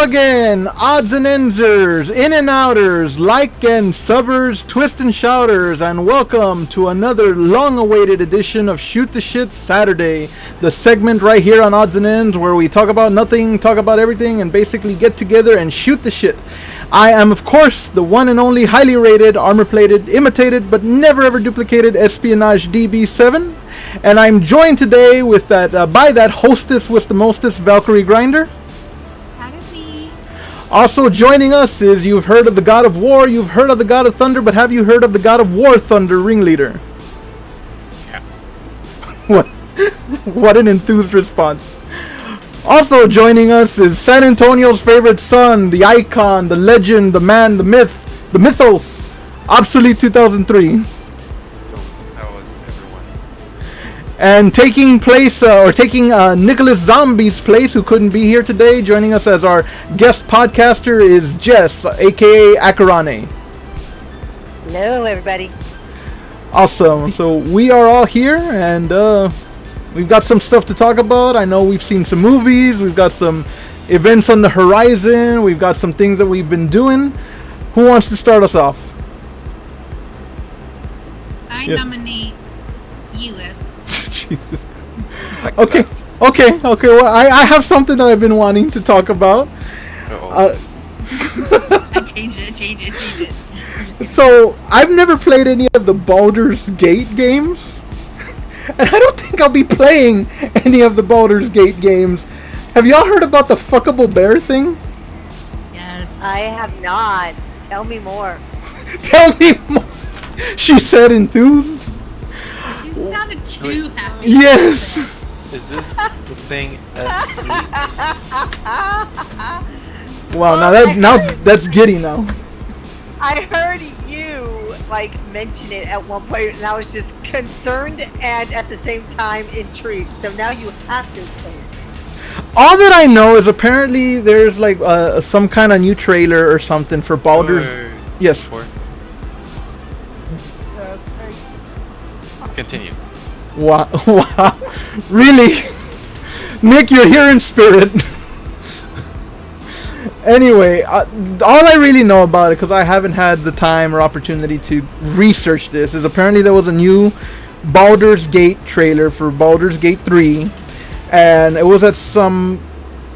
again, odds and ensers, in and outers, like and subbers, twist and shouters, and welcome to another long-awaited edition of Shoot the Shit Saturday, the segment right here on Odds and Ends where we talk about nothing, talk about everything, and basically get together and shoot the shit. I am, of course, the one and only highly rated, armor-plated, imitated, but never ever duplicated Espionage DB7, and I'm joined today with by that hostess with the mostest, Valkyrie Grinder. Also joining us is, you've heard of the God of War, you've heard of the God of Thunder, but have you heard of the God of War Thunder Ringleader? Yeah. What an enthused response. Also joining us is San Antonio's favorite son, the icon, the legend, the man, the myth, the mythos, Obsolete 2003. And taking Nicholas Zombie's place, who couldn't be here today, joining us as our guest podcaster is Jess, aka Akarane. Hello, everybody. Awesome. So we are all here, and we've got some stuff to talk about. I know we've seen some movies, we've got some events on the horizon, we've got some things that we've been doing. Who wants to start us off? I nominate U.S. Okay. Well, I have something that I've been wanting to talk about. I change it. So, I've never played any of the Baldur's Gate games. And I don't think I'll be playing any of the Baldur's Gate games. Have y'all heard about the fuckable bear thing? Yes. I have not. Tell me more. Tell me more. She said enthused. You sounded too happy. Yes. Is this the thing? Wow, now that's giddy now. I heard you mention it at one point, and I was just concerned and at the same time intrigued. So now you have to explain it. All that I know is apparently there's some kind of new trailer or something for Baldur's. Yes. Continue. Wow. Really? Nick, you're here in spirit. Anyway, all I really know about it, because I haven't had the time or opportunity to research this, is apparently there was a new Baldur's Gate trailer for Baldur's Gate 3, and it was at some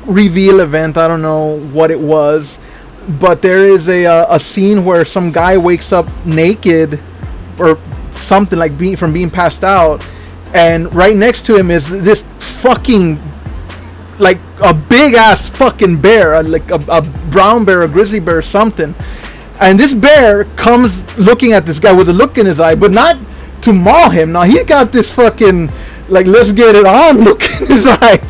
reveal event. I don't know what it was, but there is a scene where some guy wakes up naked or something, from being passed out, and right next to him is this fucking a big ass fucking bear, a brown bear, a grizzly bear or something, and this bear comes looking at this guy with a look in his eye, but not to maul him. Now he got this fucking let's get it on look in his eye,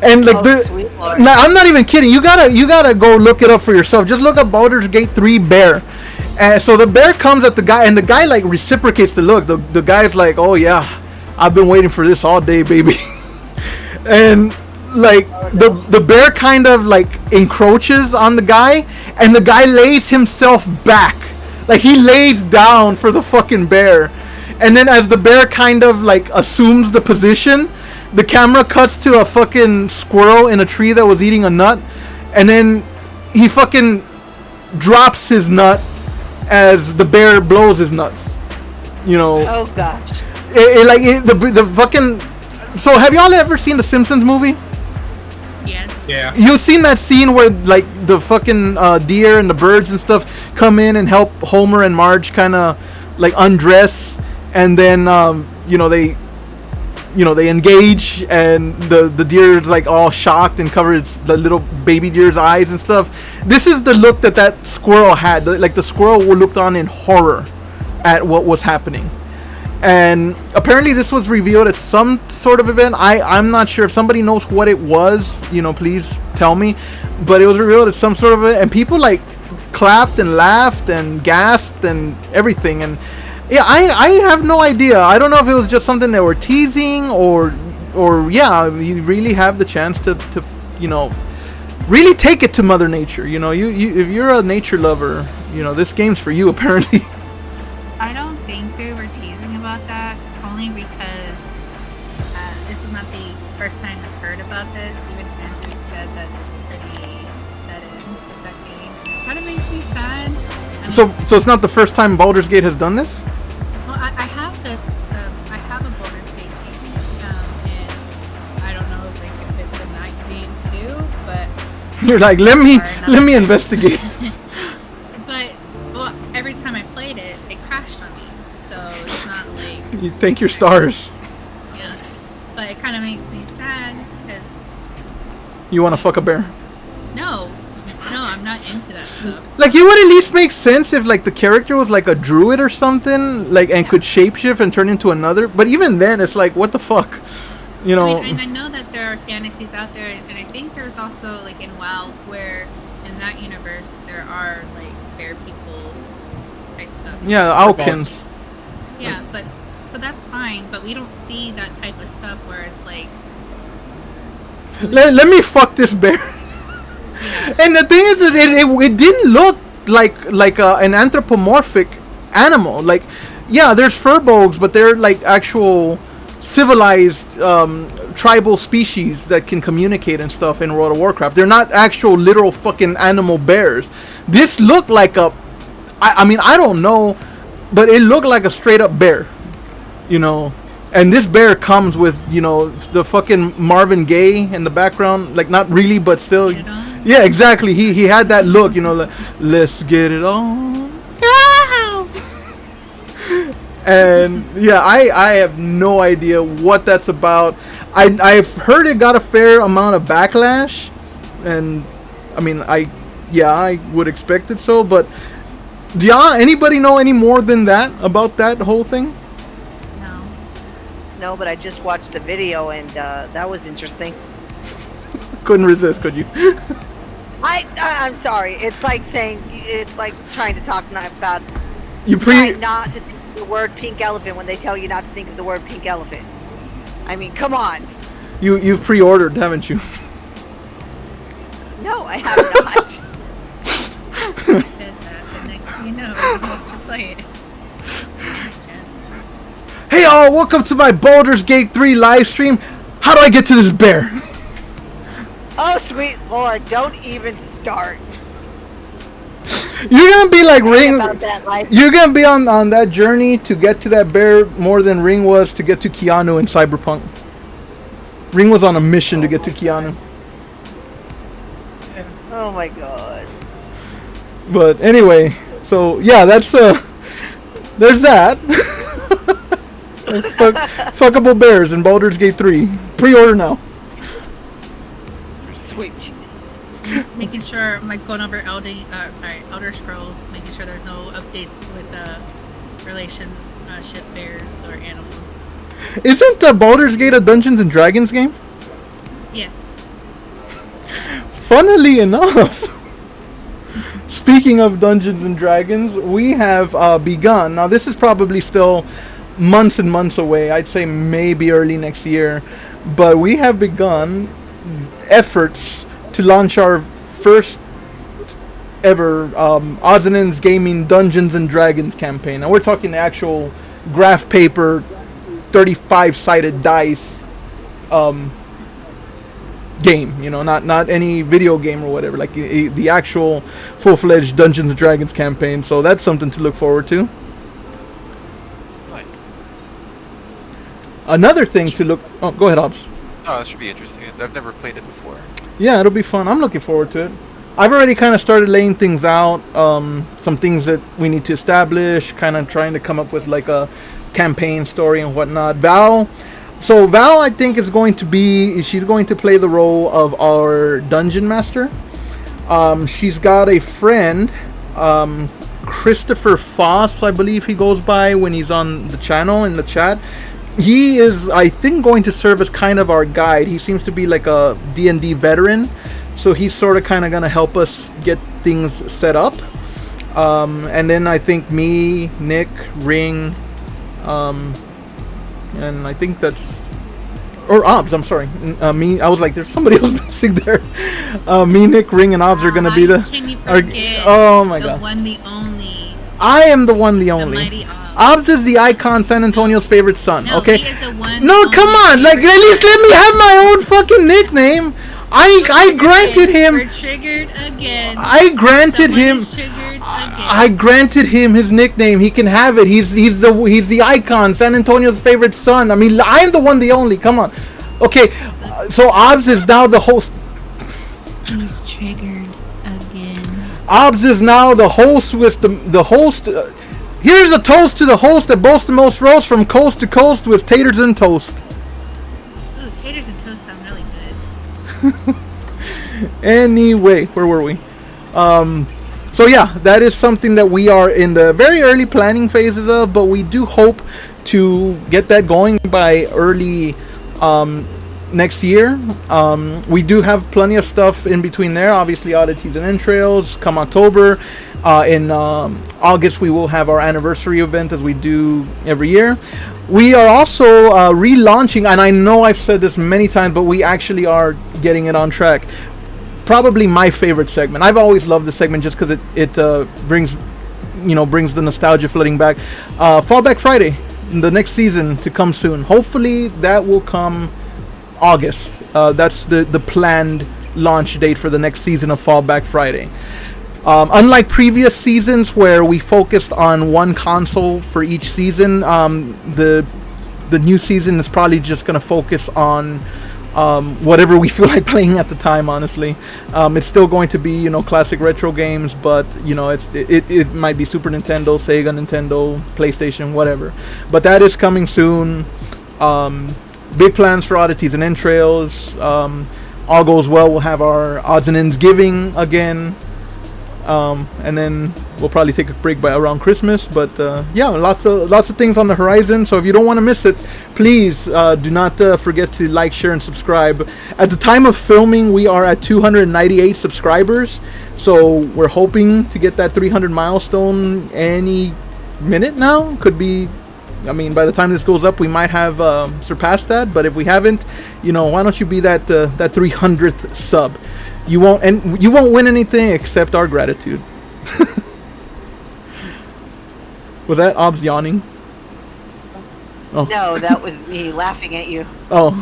and now, I'm not even kidding. You gotta go look it up for yourself. Just look up Baldur's Gate 3 bear. And so the bear comes at the guy, and the guy reciprocates the look. The guy's like, "Oh yeah, I've been waiting for this all day, baby." And the bear kind of encroaches on the guy, and the guy lays himself back, he lays down for the fucking bear. And then as the bear kind of assumes the position, the camera cuts to a fucking squirrel in a tree that was eating a nut, and then he fucking drops his nut as the bear blows his nuts, Oh gosh. The fucking. So have y'all ever seen the Simpsons movie? Yes. Yeah. You've seen that scene where the fucking deer and the birds and stuff come in and help Homer and Marge kind of undress, and then they engage, and the deer is all shocked and covers the little baby deer's eyes and stuff. This is the look that squirrel had. The squirrel looked on in horror at what was happening. And apparently this was revealed at some sort of event. I'm not sure. If somebody knows what it was, please tell me. But it was revealed at some sort of event, and people clapped and laughed and gasped and everything. And yeah, I have no idea. I don't know if it was just something they were teasing or yeah, you really have the chance to really take it to Mother Nature. You if you're a nature lover, this game's for you apparently. I don't think they were teasing about that, only because this is not the first time I've heard about this. Even Andrew said that it's pretty set in. So it's not the first time Baldur's Gate has done this. Well, I have this. I have a Baldur's Gate game, and I don't know if it's in that game too, but You're like, let me investigate. but well, every time I played it, it crashed on me. So it's not like You thank your stars. yeah. But it kind of makes me sad because You want to fuck a bear? no, I'm not into that stuff. Like, it would at least make sense if like the character was like a druid or something, like, and could shapeshift and turn into another. But even then, it's like, what the fuck, you know? I mean, and I know that there are fantasies out there, and I think there's also like in WoW where in that universe there are like bear people type stuff. Yeah, Alkins. Yeah, but so that's fine, but we don't see that type of stuff where it's like Let me fuck this bear. yeah, And the thing is, that it didn't look like an anthropomorphic animal. Like, yeah, there's furbolgs, but they're like actual civilized tribal species that can communicate and stuff in World of Warcraft. They're not actual literal fucking animal bears. This looked like I mean, I don't know, but it looked like a straight up bear, you know. And this bear comes with, you know, the fucking Marvin Gaye in the background. Like, not really, but still. Get it on? Yeah, exactly. He had that look, you know, like, let's get it on. And yeah, I have no idea what that's about. I've heard it got a fair amount of backlash, and I mean, I would expect it so. But do y'all, anybody know any more than that about that whole thing? No. No, but I just watched the video and that was interesting. Couldn't resist, could you? I'm sorry. It's like trying to talk about You trying not to think of the word pink elephant when they tell you not to think of the word pink elephant. I mean, come on. You've pre-ordered, haven't you? No, I have not. He says that, the next thing you know, he wants to play it. Hey all, welcome to my Baldur's Gate 3 live stream. How do I get to this bear? Oh, sweet Lord, don't even start. You're gonna be like Ring. About that life. You're gonna be on that journey to get to that bear more than Ring was to get to Keanu in Cyberpunk. Ring was on a mission to get to Keanu. Oh my God. But anyway, so yeah, there's that. Fuckable bears in Baldur's Gate 3. Pre-order now. Sweet Jesus. Making sure, like going over Elder Scrolls, making sure there's no updates with relationship bears or animals. Isn't Baldur's Gate a Dungeons and Dragons game? Yeah. Funnily enough, speaking of Dungeons and Dragons, we have begun. Now, this is probably still months and months away. I'd say maybe early next year. But we have begun efforts to launch our first ever Odds and Ends Gaming Dungeons and Dragons campaign. Now, we're talking the actual graph paper, 35-sided dice game, you know, not any video game or whatever, like the actual full-fledged Dungeons and Dragons campaign. So that's something to look forward to. Nice. Another thing to look... Oh, go ahead, Hobbs. Oh, that should be interesting. I've never played it before. Yeah, it'll be fun. I'm looking forward to it. I've already kind of started laying things out, some things that we need to establish, kind of trying to come up with like a campaign story and whatnot. Val, I think she's going to play the role of our dungeon master. She's got a friend, Christopher Foss, I believe he goes by when he's on the channel in the chat. He is, I think, going to serve as kind of our guide. He seems to be like a D&D veteran, so he's sort of kind of going to help us get things set up. And then I think me, Nick, Ring, and I think that's... Or Obs, I'm sorry. Me, I was like, there's somebody else missing there. Me, Nick, Ring, and Obs are going to be the... Can you forget oh my the god. one, the only... I am the one, the only. mighty Obs. Obs is the icon, San Antonio's favorite son, No, okay? he is the one, No, the come only on, like, at least let me have my own fucking nickname. I granted him. We're triggered again. I granted Someone him. is triggered again. I granted him his nickname. He can have it. He's the icon. San Antonio's favorite son. I mean, I'm the one, the only. Come on. Okay, so Obbs is now the host. He's triggered again. Obbs is now the host with the host. Here's a toast to the host that boasts the most roast from coast to coast with taters and toast. Ooh, taters and toast sound really good. Anyway, where were we? So yeah, that is something that we are in the very early planning phases of, but we do hope to get that going by early next year. We do have plenty of stuff in between there. Obviously, oddities and entrails come October. In August, we will have our anniversary event as we do every year. We are also relaunching, and I know I've said this many times, but we actually are getting it on track. Probably my favorite segment. I've always loved this segment just because it brings the nostalgia flooding back. Fallback Friday, the next season to come soon. Hopefully that will come August. That's the planned launch date for the next season of Fallback Friday. Unlike previous seasons where we focused on one console for each season, the new season is probably just going to focus on whatever we feel like playing at the time. Honestly, it's still going to be classic retro games, but it might be Super Nintendo, Sega, Nintendo, PlayStation, whatever. But that is coming soon. Big plans for oddities and entrails. All goes well, we'll have our odds and ends giving again. And then we'll probably take a break by around Christmas, but yeah, lots of things on the horizon. So if you don't want to miss it, please do not forget to like, share, and subscribe. At the time of filming, we are at 298 subscribers, so we're hoping to get that 300 milestone any minute now. Could be, I mean, by the time this goes up, we might have surpassed that. But if we haven't, why don't you be that 300th sub? You won't win anything except our gratitude. Was that Obbs yawning? Oh. No, that was me laughing at you. Oh.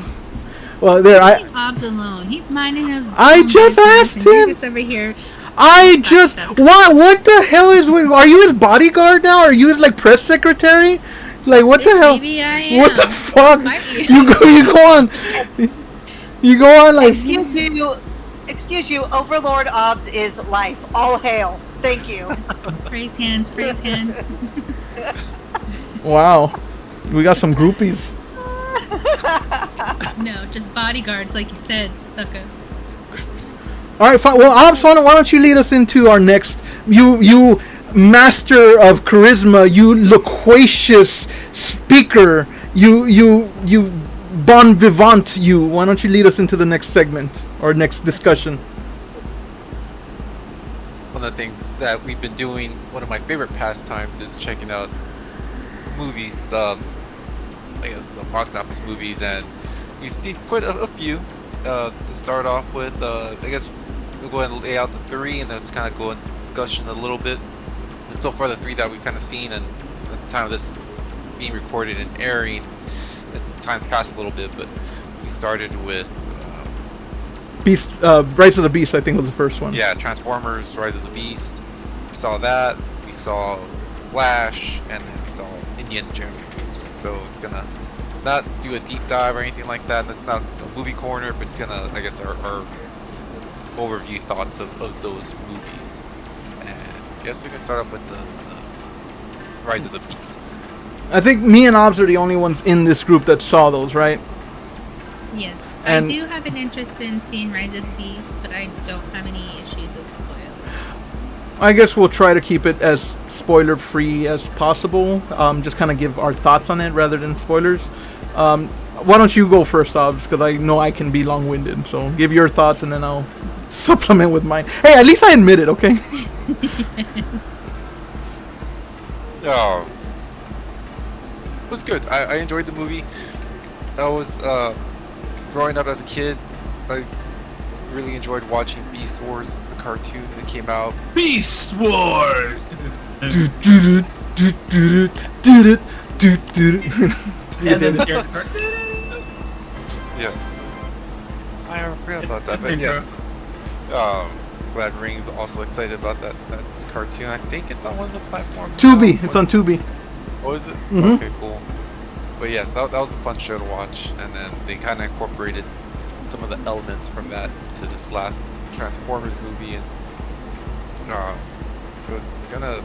Well, there Leave Obbs alone. He's minding his I own just business, asked and you're him. just over here. What the hell is with, are you his bodyguard now? Are you his press secretary? What the hell? Maybe I am. What the fuck? Might be. You go on. You go on Excuse you, Overlord Obbs is life. All hail. Thank you. Praise hands, praise hands. Wow. We got some groupies. No, just bodyguards, like you said, sucker. Alright, fine. Well, Obbs, why don't you lead us into our next... You master of charisma, you loquacious speaker, you bon vivant, you. Why don't you lead us into the next segment or next discussion? One of the things that we've been doing, one of my favorite pastimes, is checking out movies, I guess box office movies, and we've seen quite a few. To start off with, I guess we'll go ahead and lay out the three, and then just kind of go into discussion a little bit. And so far, the three that we've kind of seen, and at the time of this being recorded and airing, time's passed a little bit, but we started with Beast, Rise of the Beast, I think was the first one. Yeah, Transformers, Rise of the Beast. We saw that. We saw Flash, and then we saw Indiana Jones. So it's gonna not do a deep dive or anything like that. That's not a movie corner, but it's gonna, I guess, our overview thoughts of those movies. And I guess we can start off with the Rise of the Beast. I think me and Obbs are the only ones in this group that saw those, right? Yes. And I do have an interest in seeing Rise of the Beast, but I don't have any issues with spoilers. I guess we'll try to keep it as spoiler-free as possible. Just kind of give our thoughts on it rather than spoilers. Why don't you go first, Obbs? Because I know I can be long-winded. So give your thoughts and then I'll supplement with mine. Hey, at least I admit it, okay? Oh. It was good. I enjoyed the movie. I was growing up as a kid. I really enjoyed watching Beast Wars, the cartoon that came out. Beast Wars. Yes. I forgot about that, It's but intro. yes. Glad Ring's also excited about that cartoon. I think it's on one of the platforms. Tubi. now. It's on Tubi. Oh, is it? Mhm. Okay, cool. But yes, that was a fun show to watch, and then they kind of incorporated some of the elements from that to this last Transformers movie, and it was kind of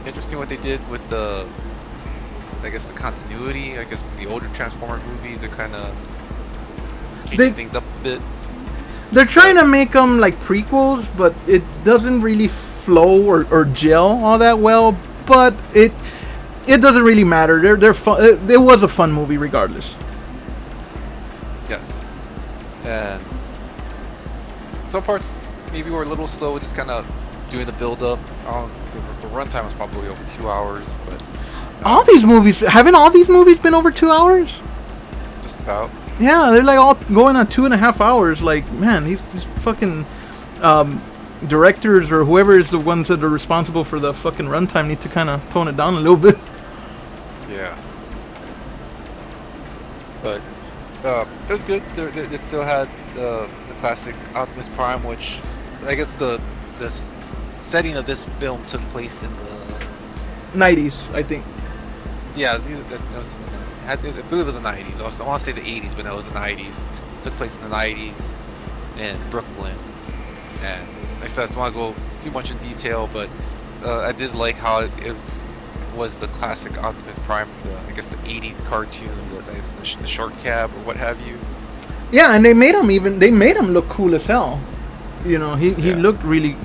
interesting what they did with the, I guess, the continuity. I guess from the older Transformer movies, they're kind of changing They- things up a bit. They're trying to make them like prequels, but it doesn't really flow or gel all that well. But it doesn't really matter. They're fun. It was a fun movie regardless. Yes, and some parts maybe were a little slow, just kind of doing the build up. The runtime was probably over 2 hours, but All these movies haven't all these movies been over 2 hours? just about. Yeah, they're like all going on 2.5 hours. Like, man, these fucking directors or whoever is the ones that are responsible for the fucking runtime need to kind of tone it down a little bit. Yeah. But it was good. They still had the classic Optimus Prime, which I guess this setting of this film took place in the 90s, I think. yeah I believe it was the 90s. I want to say the 80s, but no, it was the 90s. It took place in the 90s in Brooklyn, and like I said, I just want to go too much in detail, but I did like how it was the classic Optimus Prime, I guess the 80s cartoon, the short cab or what have you. Yeah, and they made him look cool as hell. You know, he Yeah. looked really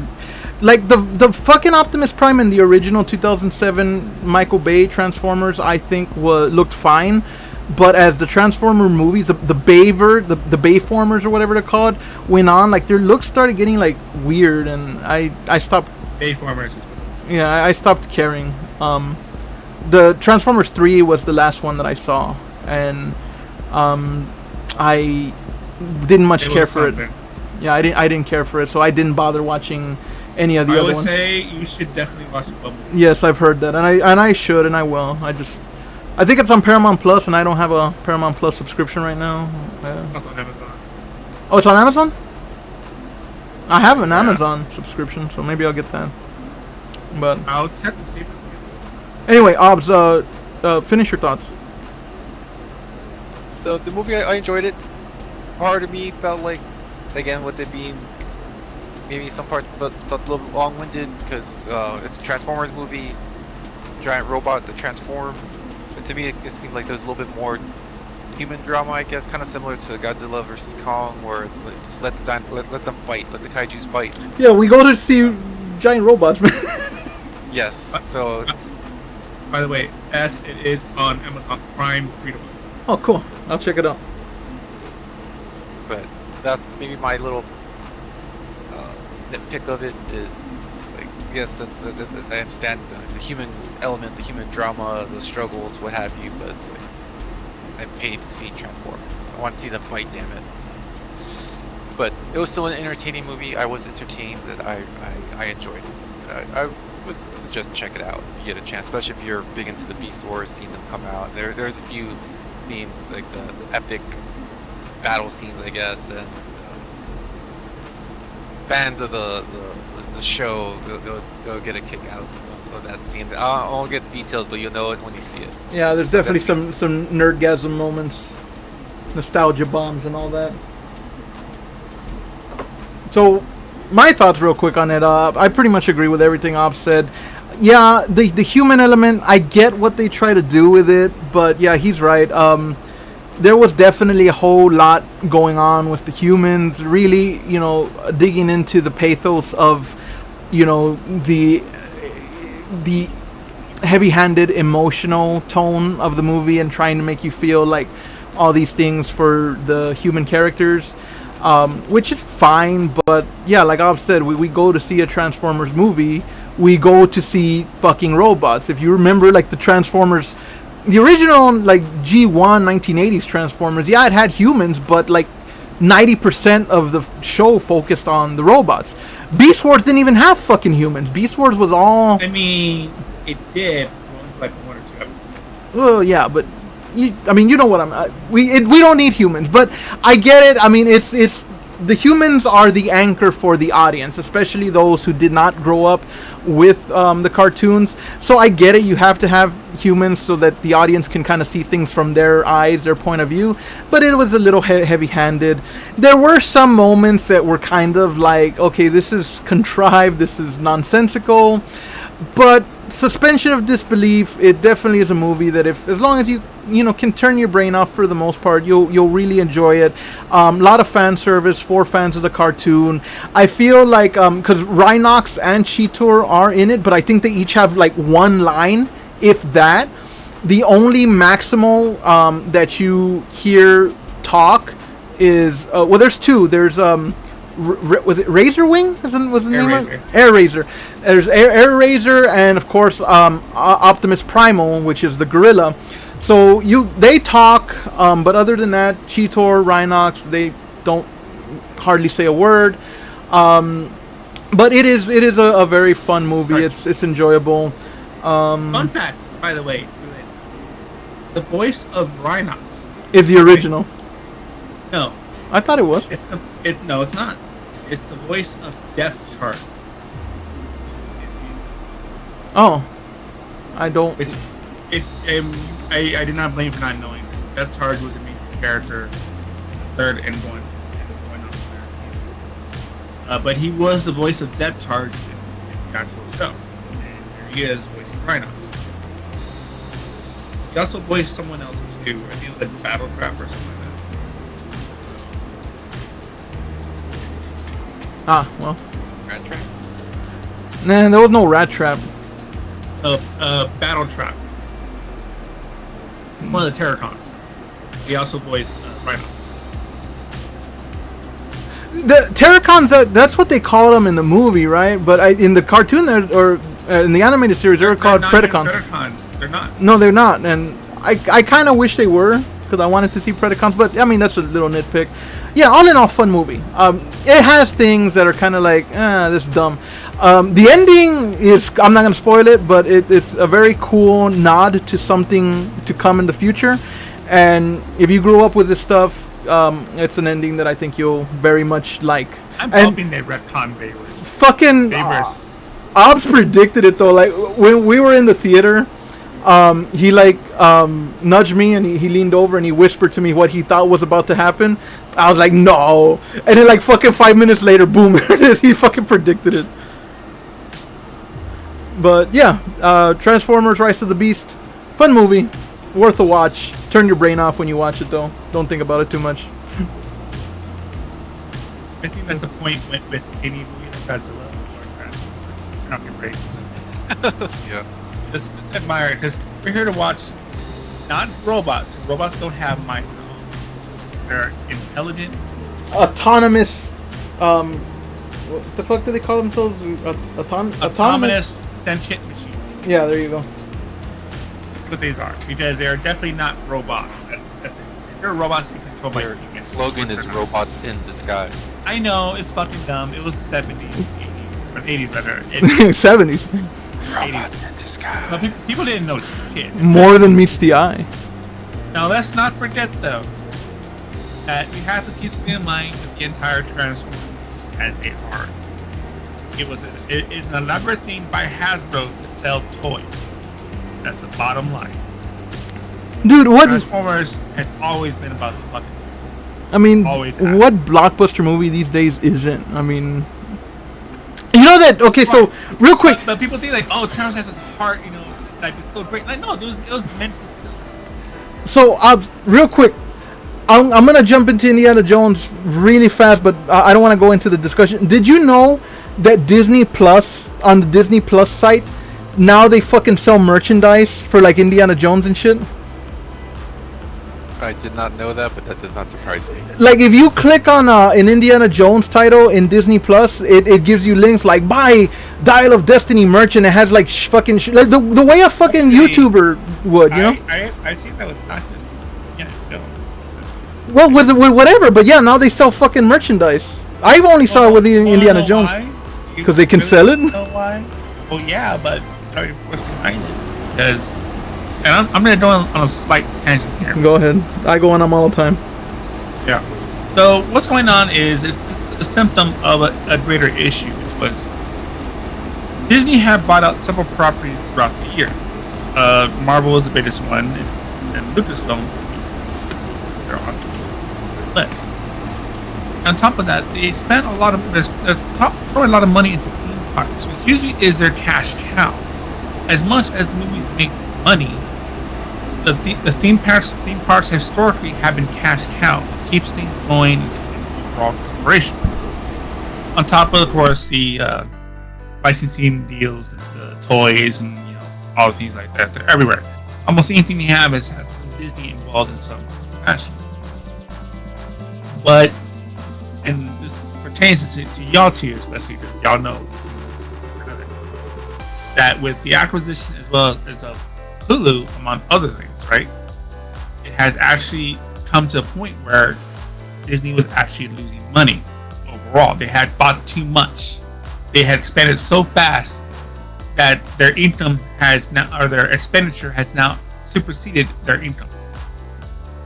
like the fucking Optimus Prime in the original 2007 Michael Bay Transformers. I think looked fine, but as the Transformer movies, the Bayformers or whatever they're called, went on, like their looks started getting like weird, and I stopped. Bayformers. Yeah, I stopped caring. The Transformers 3 was the last one that I saw, and I didn't much care for it. Yeah, I didn't care for it, so I didn't bother watching any of the I other would ones. say you should definitely watch Bumblebee. Yes, I've heard that, and I should, and I will. I think it's on Paramount Plus, and I don't have a Paramount Plus subscription right now. That's on Amazon. Oh, it's on Amazon? I have an Amazon subscription, so maybe I'll get that. But I'll check to see if anyway, Obs, finish your thoughts. The movie, I enjoyed it. Part of me felt like, again, with it being maybe some parts felt a little long-winded, because it's a Transformers movie, giant robots that transform. But to me, it seemed like there's a little bit more human drama, I guess, kind of similar to Godzilla vs. Kong, where it's like, just let them fight, let the kaijus fight. Yeah, we go to see giant robots, man. Yes, so By the way, it is on Amazon Prime free-to-play. Oh, cool. I'll check it out. but that's maybe my little nitpick of it is, it's like, yes, I understand the human element, the human drama, the struggles, what have you, but it's like, I paid to see Transformers. I want to see them fight, damn it. But it was still an entertaining movie. I was entertained, that I enjoyed it. I would suggest check it out if you get a chance, especially if you're big into the Beast Wars, seeing them come out. There's a few scenes, like the epic battle scenes, I guess, and fans of the show, they'll get a kick out of that scene. I won't get the details, but you'll know it when you see it. Yeah, there's definitely some nerdgasm moments, nostalgia bombs, and all that. So, my thoughts real quick on it. I pretty much agree with everything Ob said. Yeah, the human element, I get what they try to do with it, but yeah, he's right. There was definitely a whole lot going on with the humans, really, digging into the pathos of, the heavy-handed emotional tone of the movie, and trying to make you feel like all these things for the human characters, which is fine. But yeah, like I've said, we go to see a Transformers movie, we go to see fucking robots. If you remember, like, the Transformers, the original, like, G1 1980s Transformers, yeah, it had humans, but like 90% of the show focused on the robots. Beast Wars didn't even have fucking humans. Beast Wars was all... I mean, it did, like 1 or 2 episodes. Well, yeah, but I mean, you know what we don't need humans, but I get it. I mean, it's the humans are the anchor for the audience, especially those who did not grow up with the cartoons. So I get it. You have to have humans so that the audience can kind of see things from their eyes, their point of view. But it was a little heavy-handed. There were some moments that were kind of like, okay, this is contrived, this is nonsensical. But suspension of disbelief, it definitely is a movie that as long as you can turn your brain off for the most part, you'll really enjoy it. A lot of fan service for fans of the cartoon. I feel like because Rhinox and Cheetor are in it, but I think they each have like one line, if that. The only maximal that you hear talk is well, there's two. There's was it Razor Wing? Was the name of it? Air Razor. There's Air Razor, and of course Optimus Primal, which is the gorilla. So they talk, but other than that, Cheetor, Rhinox, they don't hardly say a word. But it is a very fun movie. Right. It's enjoyable. Fun fact, by the way, the voice of Rhinox is the original. No, I thought it was. No, it's not. It's the voice of Death Charge. Oh, I don't. I did not blame for not knowing. Death Charge was a main character, third and going on. But he was the voice of Death Charge in the actual show. And here he is voicing Rhinox. He also voiced someone else too. I think it was like Battle Trap or something like that. Ah, well. Rat Trap? Nah, there was no Rat Trap. Battle Trap. One of the Terracons. He also voiced Rhinox. The Terracons, that's what they call them in the movie, right? But in the cartoon or in the animated series, they're called Predacons. They're not. No, they're not. And I kind of wish they were, because I wanted to see Predacons. But, I mean, that's a little nitpick. Yeah, all in all, fun movie. It has things that are kind of like, this is dumb. The ending is, I'm not going to spoil it, but it's a very cool nod to something to come in the future. And if you grew up with this stuff, it's an ending that I think you'll very much like. I'm hoping they retcon Bayverse. Fucking Obbs predicted it though. Like when we were in the theater, he nudged me and he leaned over and he whispered to me what he thought was about to happen. I was like, no. And then like fucking 5 minutes later, boom, he fucking predicted it. But yeah, Transformers: Rise of the Beast, fun movie, worth a watch. Turn your brain off when you watch it though. Don't think about it too much. I think that's the point with any movie like Godzilla or not your brain. Yeah. Just admire it, because we're here to watch not robots. Robots don't have minds at all. They're intelligent, autonomous. What the fuck do they call themselves? Autonomous sentient machine. Yeah, there you go. That's what these are, because they are definitely not robots. That's it. They're robots that control by humans. Slogan is robots in disguise. I know, it's fucking dumb. It was the 70s, 80s, or 80s rather. 70s. Robots in disguise. No, people didn't know shit. More than meets the eye. Now let's not forget though that we have to keep in mind that the entire Transformers as they are. It's an elaborate thing by Hasbro to sell toys. That's the bottom line. Dude, what Transformers has always been about the fucking. I mean, always what blockbuster movie these days isn't? I mean, you know that? Okay, so real quick. But people think like, oh, Transformers has this heart, like it's so great. Like, no, it was meant to sell. So, real quick, I'm gonna jump into Indiana Jones really fast, but I don't want to go into the discussion. Did you know that Disney Plus, on the Disney Plus site, now they fucking sell merchandise for like Indiana Jones and shit? I did not know that, but that does not surprise me. Like if you click on an Indiana Jones title in Disney Plus, it gives you links like buy Dial of Destiny merch, and it has like like the way a fucking YouTuber would, you know? I see that with not just Indiana Jones. Well, with whatever, but yeah, now they sell fucking merchandise. I've only saw it with the Indiana Jones because they can sell it. Know why? Well, yeah, but sorry, what's behind this? Because and I'm going to go on a slight tangent here. Go ahead. I go on them all the time. Yeah. So what's going on is it's a symptom of a greater issue, which was Disney had bought out several properties throughout the year. Marvel was the biggest one, and Lucasfilm, they're on the list. On top of that, they spent throwing a lot of money into theme parks, which usually is their cash cow. As much as the movies make money, the theme parks historically have been cash cows. It keeps things going into an overall corporation. On top of course, the licensing deals, the toys, and all the things like that. They're everywhere. Almost anything you have has Disney involved in some fashion. But, and this pertains to y'all two, especially because y'all know that with the acquisition as well as of Hulu, among other things, right? It has actually come to a point where Disney was actually losing money overall. They had bought too much. They had expanded so fast that their income has now, or their expenditure has now superseded their income.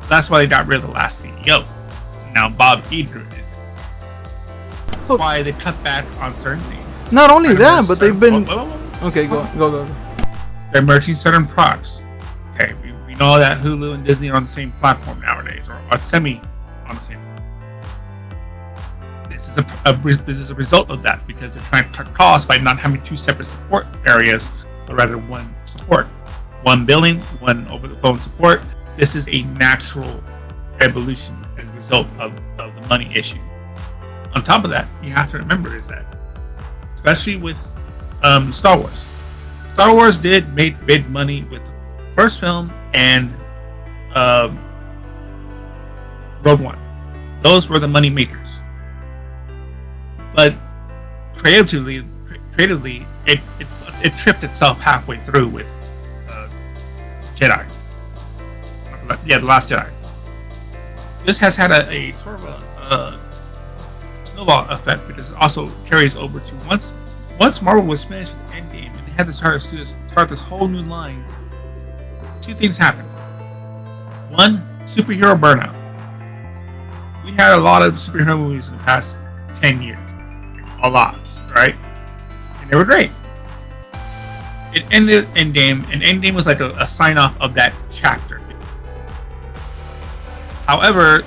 That's why they got rid of the last CEO. Now Bob Iger is it. That's why they cut back on certain things. Not only that, but they've been... Whoa. Okay, go. They're merging certain products. Okay, we know that Hulu and Disney are on the same platform nowadays, or are semi on the same. This is a result of that because they're trying to cut costs by not having two separate support areas, but rather one support, one billing, one over-the-phone support. This is a natural evolution as a result of the money issue. On top of that, you have to remember is that, especially with Star Wars. Star Wars did make big money with the first film and Rogue One. Those were the money makers. But creatively, it tripped itself halfway through with Jedi. The Last Jedi. This has had a sort of a snowball effect because it also carries over to once Marvel was finished with Endgame and they had to start this whole new line, two things happened. One, superhero burnout. We had a lot of superhero movies in the past 10 years. A lot, right? And they were great. It ended Endgame, and Endgame was like a sign-off of that chapter. However,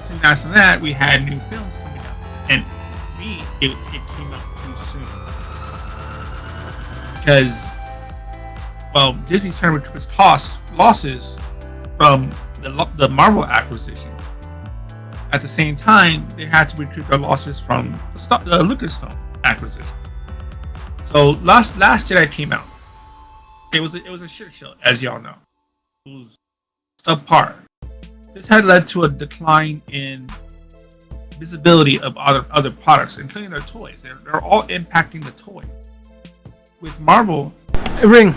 soon after that, we had new films coming out. And to me, it came out too soon. Because, well, Disney's trying to recoup its losses from the Marvel acquisition. At the same time, they had to recoup their losses from the Lucasfilm acquisition. So, Last Jedi came out. It was a shit show, as y'all know. It was subpar. This had led to a decline in visibility of other products, including their toys. They're all impacting the toys. With Marvel, Ring.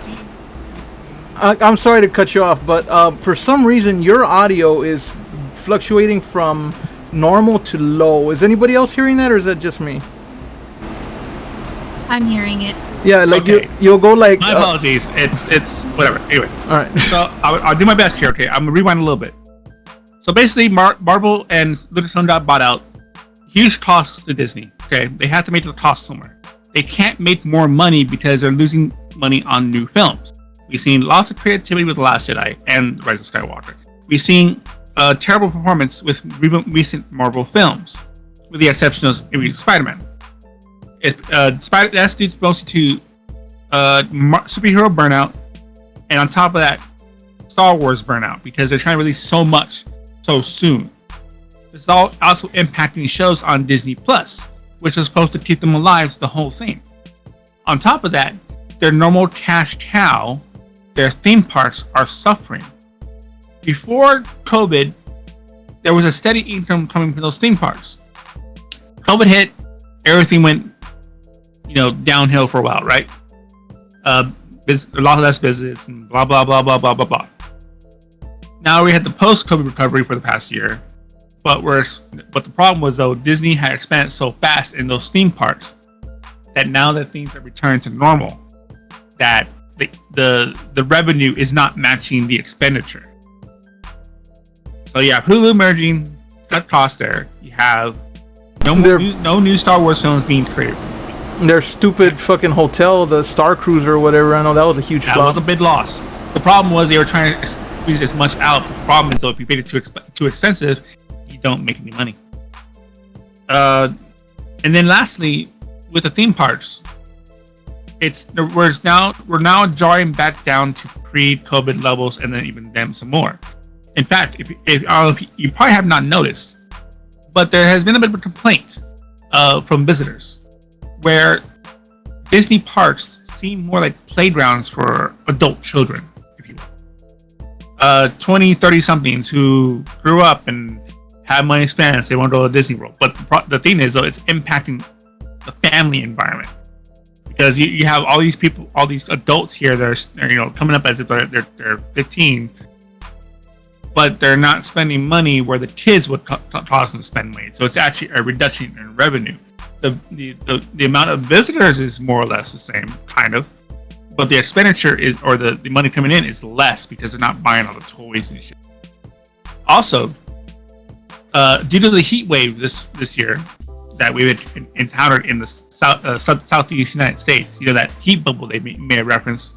I'm sorry to cut you off, but for some reason your audio is fluctuating from normal to low. Is anybody else hearing that, or is that just me? I'm hearing it. Yeah, like okay. you'll go like. My apologies. It's whatever. Anyways, all right. So I'll do my best here. Okay, I'm gonna rewind a little bit. So basically, Marvel and Lucasfilm got bought out. Huge costs to Disney. Okay, they have to make the cost somewhere. They can't make more money because they're losing money on new films. We've seen lots of creativity with The Last Jedi and The Rise of Skywalker. We've seen a terrible performance with recent Marvel films, with the exception of Spider-Man. That's due mostly to superhero burnout, and on top of that, Star Wars burnout, because they're trying to release so much so soon. This is all also impacting shows on Disney Plus, which is supposed to keep them alive the whole thing. On top of that, their normal cash cow, their theme parks, are suffering. Before COVID, there was a steady income coming from those theme parks. COVID hit, everything went, downhill for a while, right? A lot less business, and blah blah blah blah blah blah blah. Now we had the post-COVID recovery for the past year, but the problem was though Disney had expanded so fast in those theme parks that now that things are returning to normal, that the revenue is not matching the expenditure. So you have Hulu merging, cut costs there. You have no new Star Wars films being created. Their stupid fucking hotel, the Star Cruiser or whatever. I know that was a huge flop. That was a big loss. The problem was they were trying to squeeze as much out. But the problem is, though, if you made it too expensive, you don't make any money. And then lastly, with the theme parks, we're now drawing back down to pre-COVID levels, and then even them some more. In fact, if you probably have not noticed, but there has been a bit of a complaint from visitors where Disney parks seem more like playgrounds for adult children, if you will. 20, 30 somethings who grew up and had money spent, they want to go to Disney World. But the thing is, though, it's impacting the family environment. Because you have all these people, all these adults here that are coming up as if they're 15, but they're not spending money where the kids would cause them to spend money. So it's actually a reduction in revenue. The amount of visitors is more or less the same, kind of, but the expenditure is, or the money coming in is less because they're not buying all the toys and shit. Also, due to the heat wave this year that we've encountered in the southeast United States, that heat bubble they may have referenced,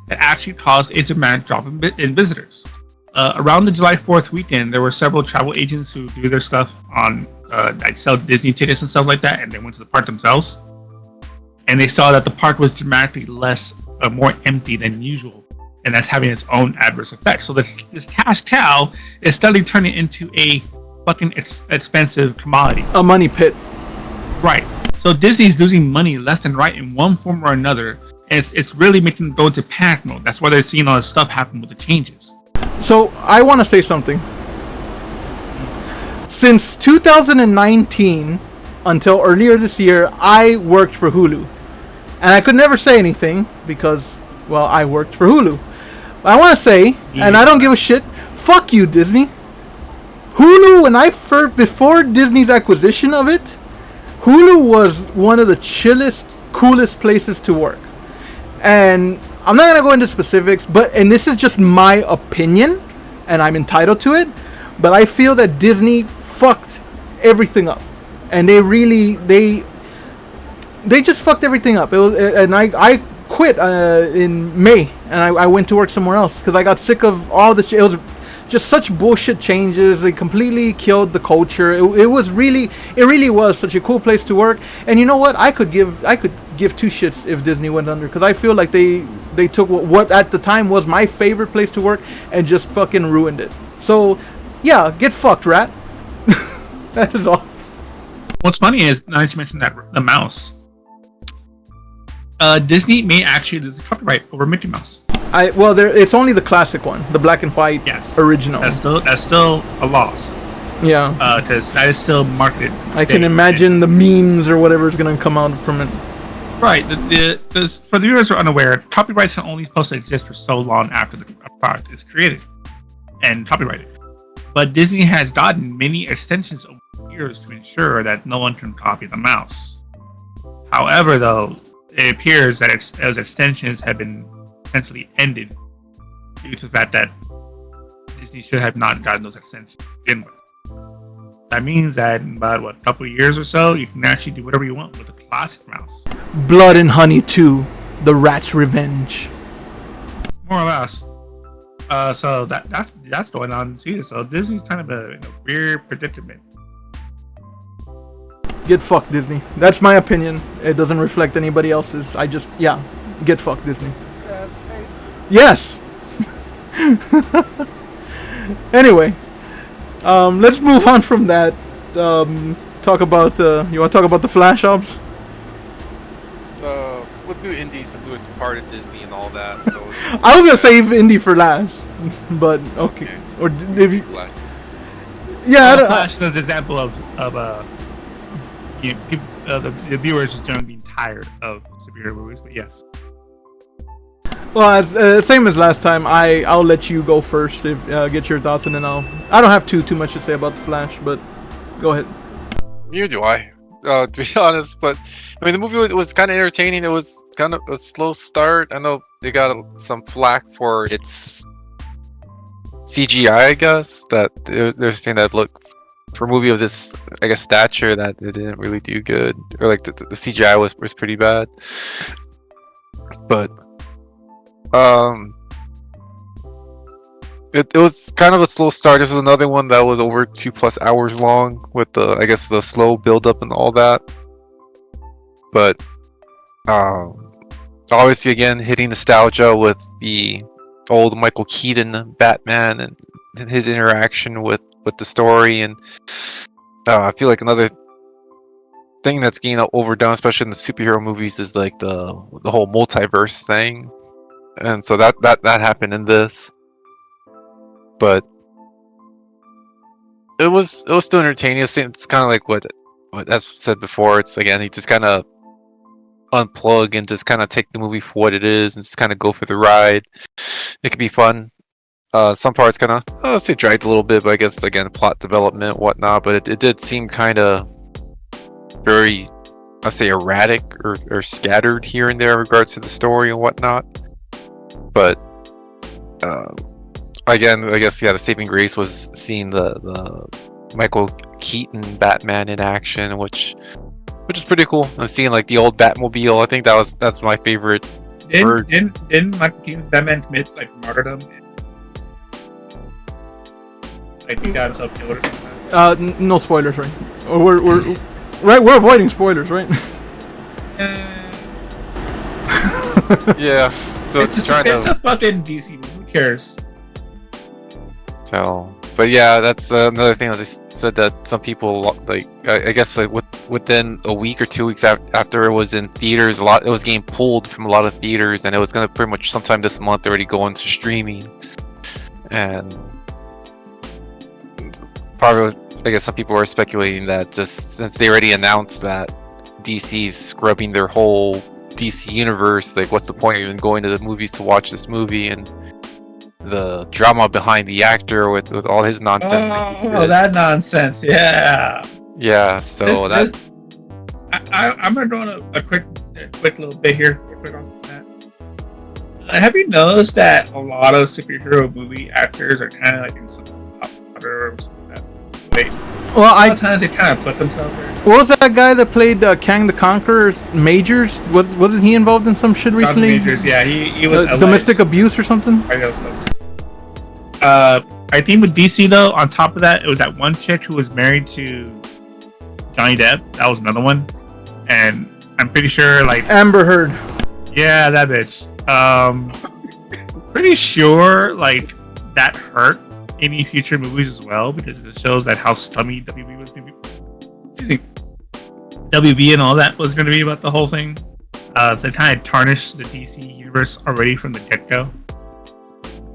it actually caused a dramatic drop in visitors. Around the July 4th weekend, there were several travel agents who do their stuff on like sell Disney tickets and stuff like that, and they went to the park themselves, and they saw that the park was dramatically more empty than usual, and that's having its own adverse effects. So this cash cow is steadily turning into a fucking expensive commodity, a money pit. Right. So Disney's losing money left and right in one form or another, and it's really making them go into panic mode. That's why they're seeing all this stuff happen with the changes. So I want to say something. Since 2019 until earlier this year, I worked for Hulu. And I could never say anything because, well, I worked for Hulu. But I want to say, and I don't give a shit, fuck you, Disney. Hulu, before Disney's acquisition of it, Hulu was one of the chillest, coolest places to work. And I'm not going to go into specifics, and this is just my opinion, and I'm entitled to it, but I feel that Disney fucked everything up. And they just fucked everything up. I quit in May, and I went to work somewhere else because I got sick of all the shit. It was just such bullshit changes. They completely killed the culture. It really was such a cool place to work. And you know what? I could give two shits if Disney went under, because I feel like they took what at the time was my favorite place to work and just fucking ruined it. So yeah, get fucked, rat. That is all. What's funny is, now that you mentioned that the mouse, Disney may actually lose the copyright over Mickey Mouse. It's only the classic one, the black and white original. That's still a loss. Yeah. Because that is still marketed. I can imagine the memes or whatever is going to come out from it. Right. For the viewers who are unaware, copyrights are only supposed to exist for so long after the product is created and copyrighted. But Disney has gotten many extensions over years to ensure that no one can copy the mouse. However, though, it appears that those extensions have been essentially ended due to the fact that Disney should have not gotten those extensions to begin with. That means that in about a couple of years or so, you can actually do whatever you want with the classic mouse. Blood and Honey 2, The Rat's Revenge. More or less. So that's going on too. So Disney's kind of in a weird predicament. Get fucked, Disney. That's my opinion. It doesn't reflect anybody else's. Get fucked, Disney. Yes. Anyway, let's move on from that. Talk about you want to talk about the Flash ops? We'll do Indy since we're part of Disney and all that. So I was gonna save Indy for last, but okay. Or if you, yeah, Flash is an example of people, the viewers just generally being tired of superhero movies. But yes. Well, it's same as last time. I'll let you go first. Get your thoughts, and then I don't have too much to say about the Flash, but go ahead. Neither do I. to be honest. But I mean, the movie was kind of entertaining. It was kind of a slow start. I know they got some flack for its CGI, I guess. That they're saying that look for a movie of this, I guess, stature, that it didn't really do good, or like the CGI was pretty bad. But it was kind of a slow start. This is another one that was over 2+ hours long with the, I guess, the slow build up and all that. But obviously, again, hitting nostalgia with the old Michael Keaton Batman and his interaction with the story, and I feel like another thing that's getting overdone, especially in the superhero movies, is like the whole multiverse thing, and so that happened in this. But it was still entertaining. It's kind of like what as said before. It's again, he just kind of unplug and just kind of take the movie for what it is and just kind of go for the ride. It could be fun. Some parts kind of, let's say, dragged a little bit, but I guess again, plot development, whatnot. But it did seem kind of very, I'd say, erratic or scattered here and there in regards to the story and whatnot. But again, I guess, yeah, the saving grace was seeing the Michael Keaton Batman in action, which is pretty cool. And seeing like the old Batmobile, I think that's my favorite. Didn't Michael Keaton's Batman commit like martyrdom? Like he got himself killed or something? No spoilers, right? We're right. We're avoiding spoilers, right? Yeah. So it's a fucking DC movie. Who cares? So, but yeah, that's another thing that they said, that some people, like, I guess, like within a week or 2 weeks after it was in theaters, it was getting pulled from a lot of theaters, and it was gonna pretty much sometime this month already go into streaming. And probably, I guess, some people were speculating that just since they already announced that DC's scrubbing their whole DC universe, like, what's the point of even going to the movies to watch this movie? And the drama behind the actor with all his nonsense. Oh, that nonsense! Yeah. Yeah. So I'm gonna throw in a quick little bit here. Quick on that. Have you noticed that a lot of superhero movie actors are kind of like in some pop culture or something like that? Wait. Well, a lot of times they kind of put themselves there. What was that guy that played Kang the Conqueror? Majors? Wasn't he involved in some shit recently? Majors, yeah, he was domestic abuse or something. I know so. I think with DC though, on top of that, it was that one chick who was married to Johnny Depp. That was another one, and I'm pretty sure like Amber Heard. Yeah, that bitch. Pretty sure like that hurt any future movies as well, because it shows that how scummy WB was going to be. WB and all that was going to be about the whole thing. So they kind of tarnished the DC universe already from the get-go.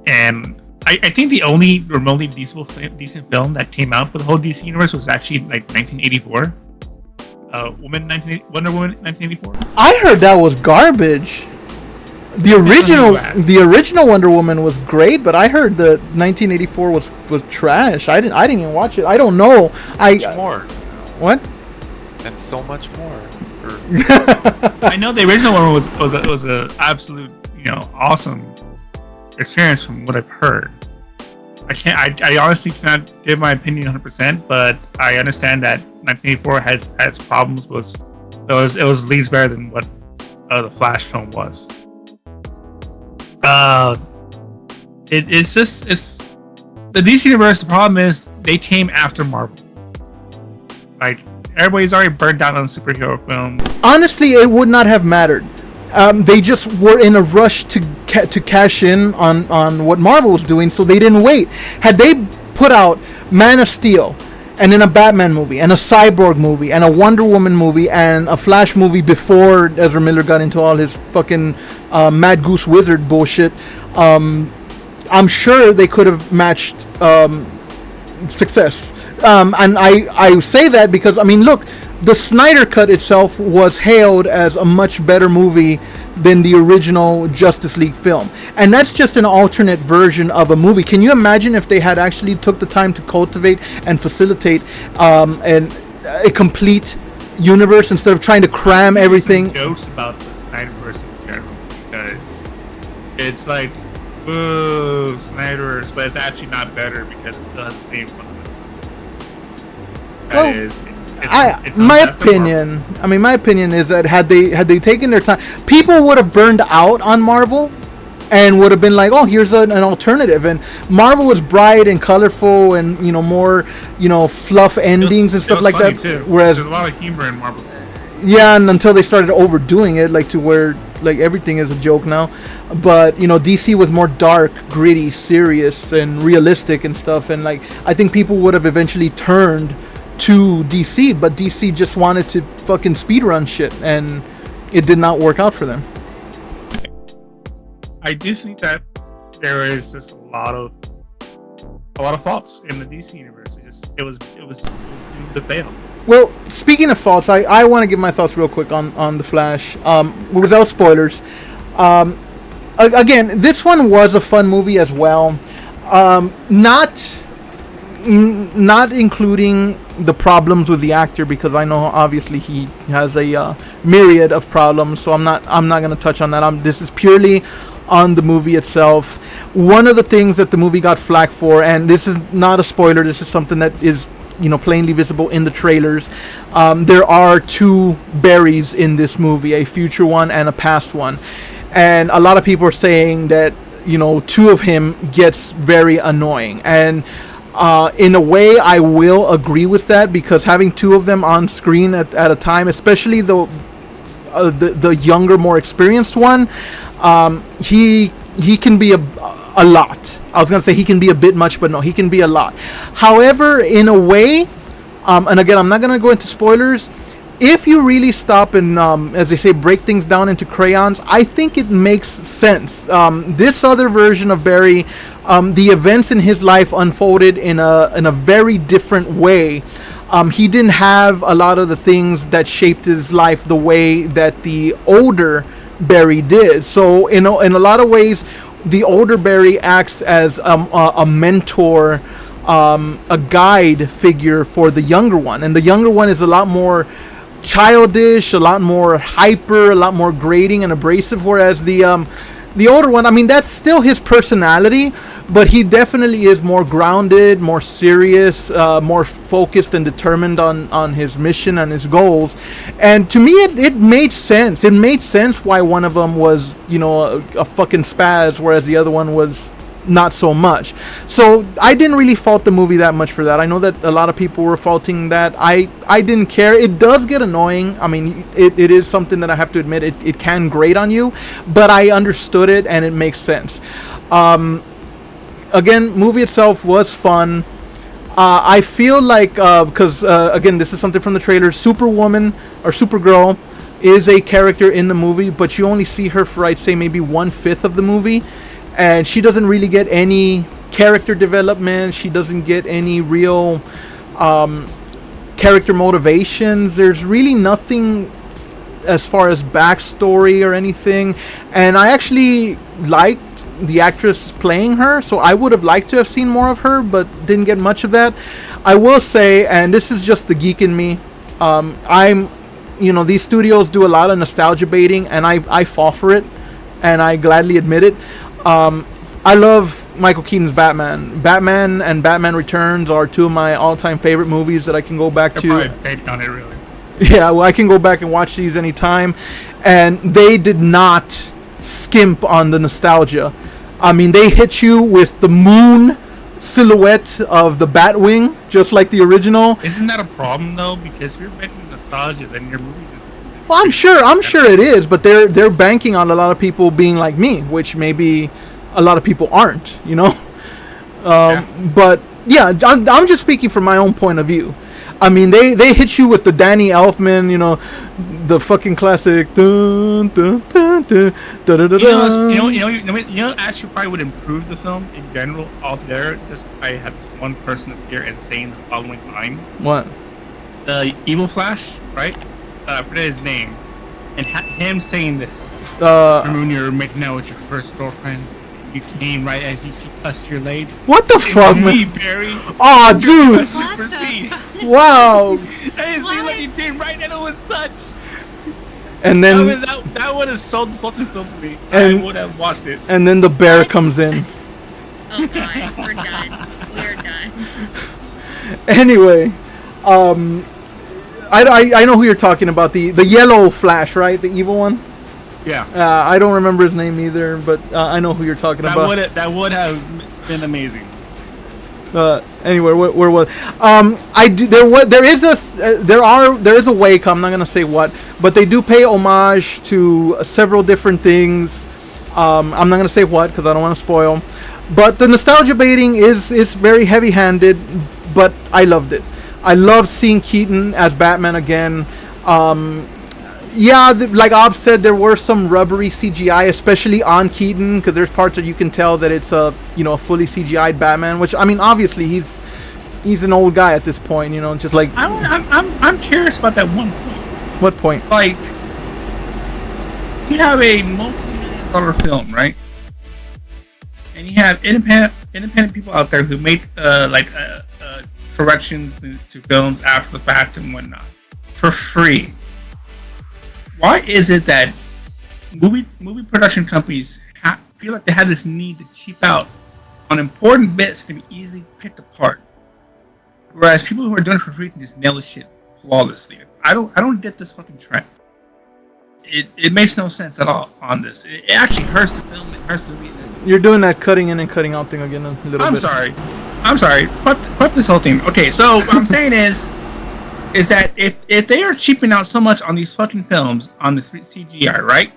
And I think the only remotely decent film that came out with the whole DC universe was actually like 1984. Wonder Woman 1984. I heard that was garbage. The original Wonder Woman was great, but I heard the 1984 was trash. I didn't even watch it. I don't know. More. What? And so much more. I know the original one was a absolute, awesome experience from what I've heard. I honestly cannot give my opinion 100%, but I understand that 1984 has problems with it was leagues better than what the Flash film was. It's the DC universe. The problem is they came after Marvel. Like, everybody's already burned out on superhero films. Honestly, it would not have mattered. They just were in a rush to cash in on what Marvel was doing, so they didn't wait. Had they put out Man of Steel, and then a Batman movie, and a Cyborg movie, and a Wonder Woman movie, and a Flash movie before Ezra Miller got into all his fucking Mad Goose Wizard bullshit, I'm sure they could have matched success. And I say that because, I mean, look, the Snyder Cut itself was hailed as a much better movie than the original Justice League film. And that's just an alternate version of a movie. Can you imagine if they had actually took the time to cultivate and facilitate a complete universe instead of trying to cram everything. Jokes about the Snyderverse in general because it's like, ooh, Snyderverse, but it's actually not better because it still has the same fundamental. My opinion is that had they taken their time, people would have burned out on Marvel and would have been like, oh, here's an alternative. And Marvel was bright and colorful and, you know, more, you know, fluff endings and stuff like that. Too. Whereas there's a lot of humor in Marvel. Yeah, and until they started overdoing it, like to where like everything is a joke now. But you know, DC was more dark, gritty, serious, and realistic and stuff. And like, I think people would have eventually turned to DC, but DC just wanted to fucking speedrun shit, and it did not work out for them. I do think that there is just a lot of faults in the DC universe. It was doomed to fail. Well, speaking of faults, I want to give my thoughts real quick on the Flash, without spoilers. Again, this one was a fun movie as well. Not including the problems with the actor, because I know obviously he has a myriad of problems. So I'm not going to touch on that. This is purely on the movie itself. One of the things that the movie got flack for, and this is not a spoiler, this is something that is, you know, plainly visible in the trailers. There are two Barrys in this movie, a future one and a past one. And a lot of people are saying that, you know, two of him gets very annoying. And in a way, I will agree with that, because having two of them on screen at a time, especially the younger, more experienced one, he can be a lot. I was going to say he can be a bit much, but no, he can be a lot. However, in a way, and again, I'm not going to go into spoilers, if you really stop and, as they say, break things down into crayons, I think it makes sense. This other version of Barry, the events in his life unfolded in a very different way. He didn't have a lot of the things that shaped his life the way that the older Barry did. So in a lot of ways, the older Barry acts as a mentor, a guide figure for the younger one, and the younger one is a lot more childish, a lot more hyper, a lot more grating and abrasive, whereas the older one, I mean, that's still his personality, but he definitely is more grounded, more serious, more focused and determined on his mission and his goals. And to me, it made sense. It made sense why one of them was, you know, a fucking spaz, whereas the other one was not so much. So I didn't really fault the movie that much for that. I know that a lot of people were faulting that. I didn't care. It does get annoying. I mean, it is something that I have to admit, it can grate on you, but I understood it and it makes sense. Again, movie itself was fun. I feel like, because again, this is something from the trailer, Superwoman or Supergirl is a character in the movie, but you only see her for, I'd say, maybe 1/5 of the movie. And she doesn't really get any character development. She doesn't get any real character motivations. There's really nothing as far as backstory or anything. And I actually liked the actress playing her, so I would have liked to have seen more of her, but didn't get much of that. I will say, and this is just the geek in me, you know, these studios do a lot of nostalgia baiting, and I fall for it, and I gladly admit it. I love Michael Keaton's Batman. Batman and Batman Returns are two of my all-time favorite movies that I can go back to. Probably based on it, really. Yeah, well, I can go back and watch these anytime. And they did not skimp on the nostalgia. I mean, they hit you with the moon silhouette of the Batwing, just like the original. Isn't that a problem, though? Because if you're making nostalgia, then your movie... Well, I'm sure it is, but they're banking on a lot of people being like me, which maybe a lot of people aren't, you know. But yeah, I'm just speaking from my own point of view. I mean, they hit you with the Danny Elfman, you know, the fucking classic. Dun, dun, dun, dun, dun, dun, dun, dun. You know, actually probably would improve the film in general altogether. Just I have one person appear and saying the following line. What? The evil Flash, right? I forget his name, and him saying this. Remember when you were making out with your first girlfriend? You came right as you cussed your lady. What the fuck, Me, man? Barry. Oh, dude! Super What the speed. Wow! I didn't see like you came right and it was such. And I then, mean, that would have sold the fucking film for me. And- I would have watched it. and then the bear comes in. Oh god, we're done. We're done. Anyway, I know who you're talking about. The yellow Flash, right? The evil one. Yeah. I don't remember his name either, but I know who you're talking about. That would have been amazing. Anyway, where was there is a wake. I'm not gonna say what, but they do pay homage to several different things. I'm not gonna say what because I don't want to spoil. But the nostalgia baiting is very heavy-handed, but I loved it. I loved seeing Keaton as Batman again. Like Ob said, there were some rubbery CGI, especially on Keaton, because there's parts that you can tell that it's a fully CGI'd Batman. Which, I mean, obviously he's an old guy at this point, just like. I'm curious about that one point. What point? Like, you have a multi-million-dollar film, right? And you have independent people out there who make corrections to films after the fact and whatnot for free. Why is it that movie production companies feel like they have this need to cheap out on important bits that can be easily picked apart, whereas people who are doing it for free can just nail the shit flawlessly? I don't get this fucking trend. It makes no sense at all on this. It actually hurts the film. It hurts the movie. You're doing that cutting in and cutting out thing again a little bit. I'm sorry. Fuck this whole thing. Okay, so what I'm saying is that if they are cheaping out so much on these fucking films on the CGI, right?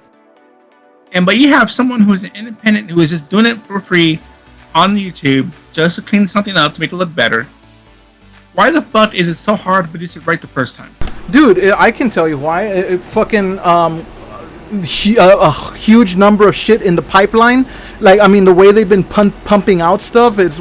But you have someone who's an independent who is just doing it for free on YouTube just to clean something up to make it look better. Why the fuck is it so hard to produce it right the first time? Dude, I can tell you why. A huge number of shit in the pipeline. Like, I mean, the way they've been pumping out stuff. It's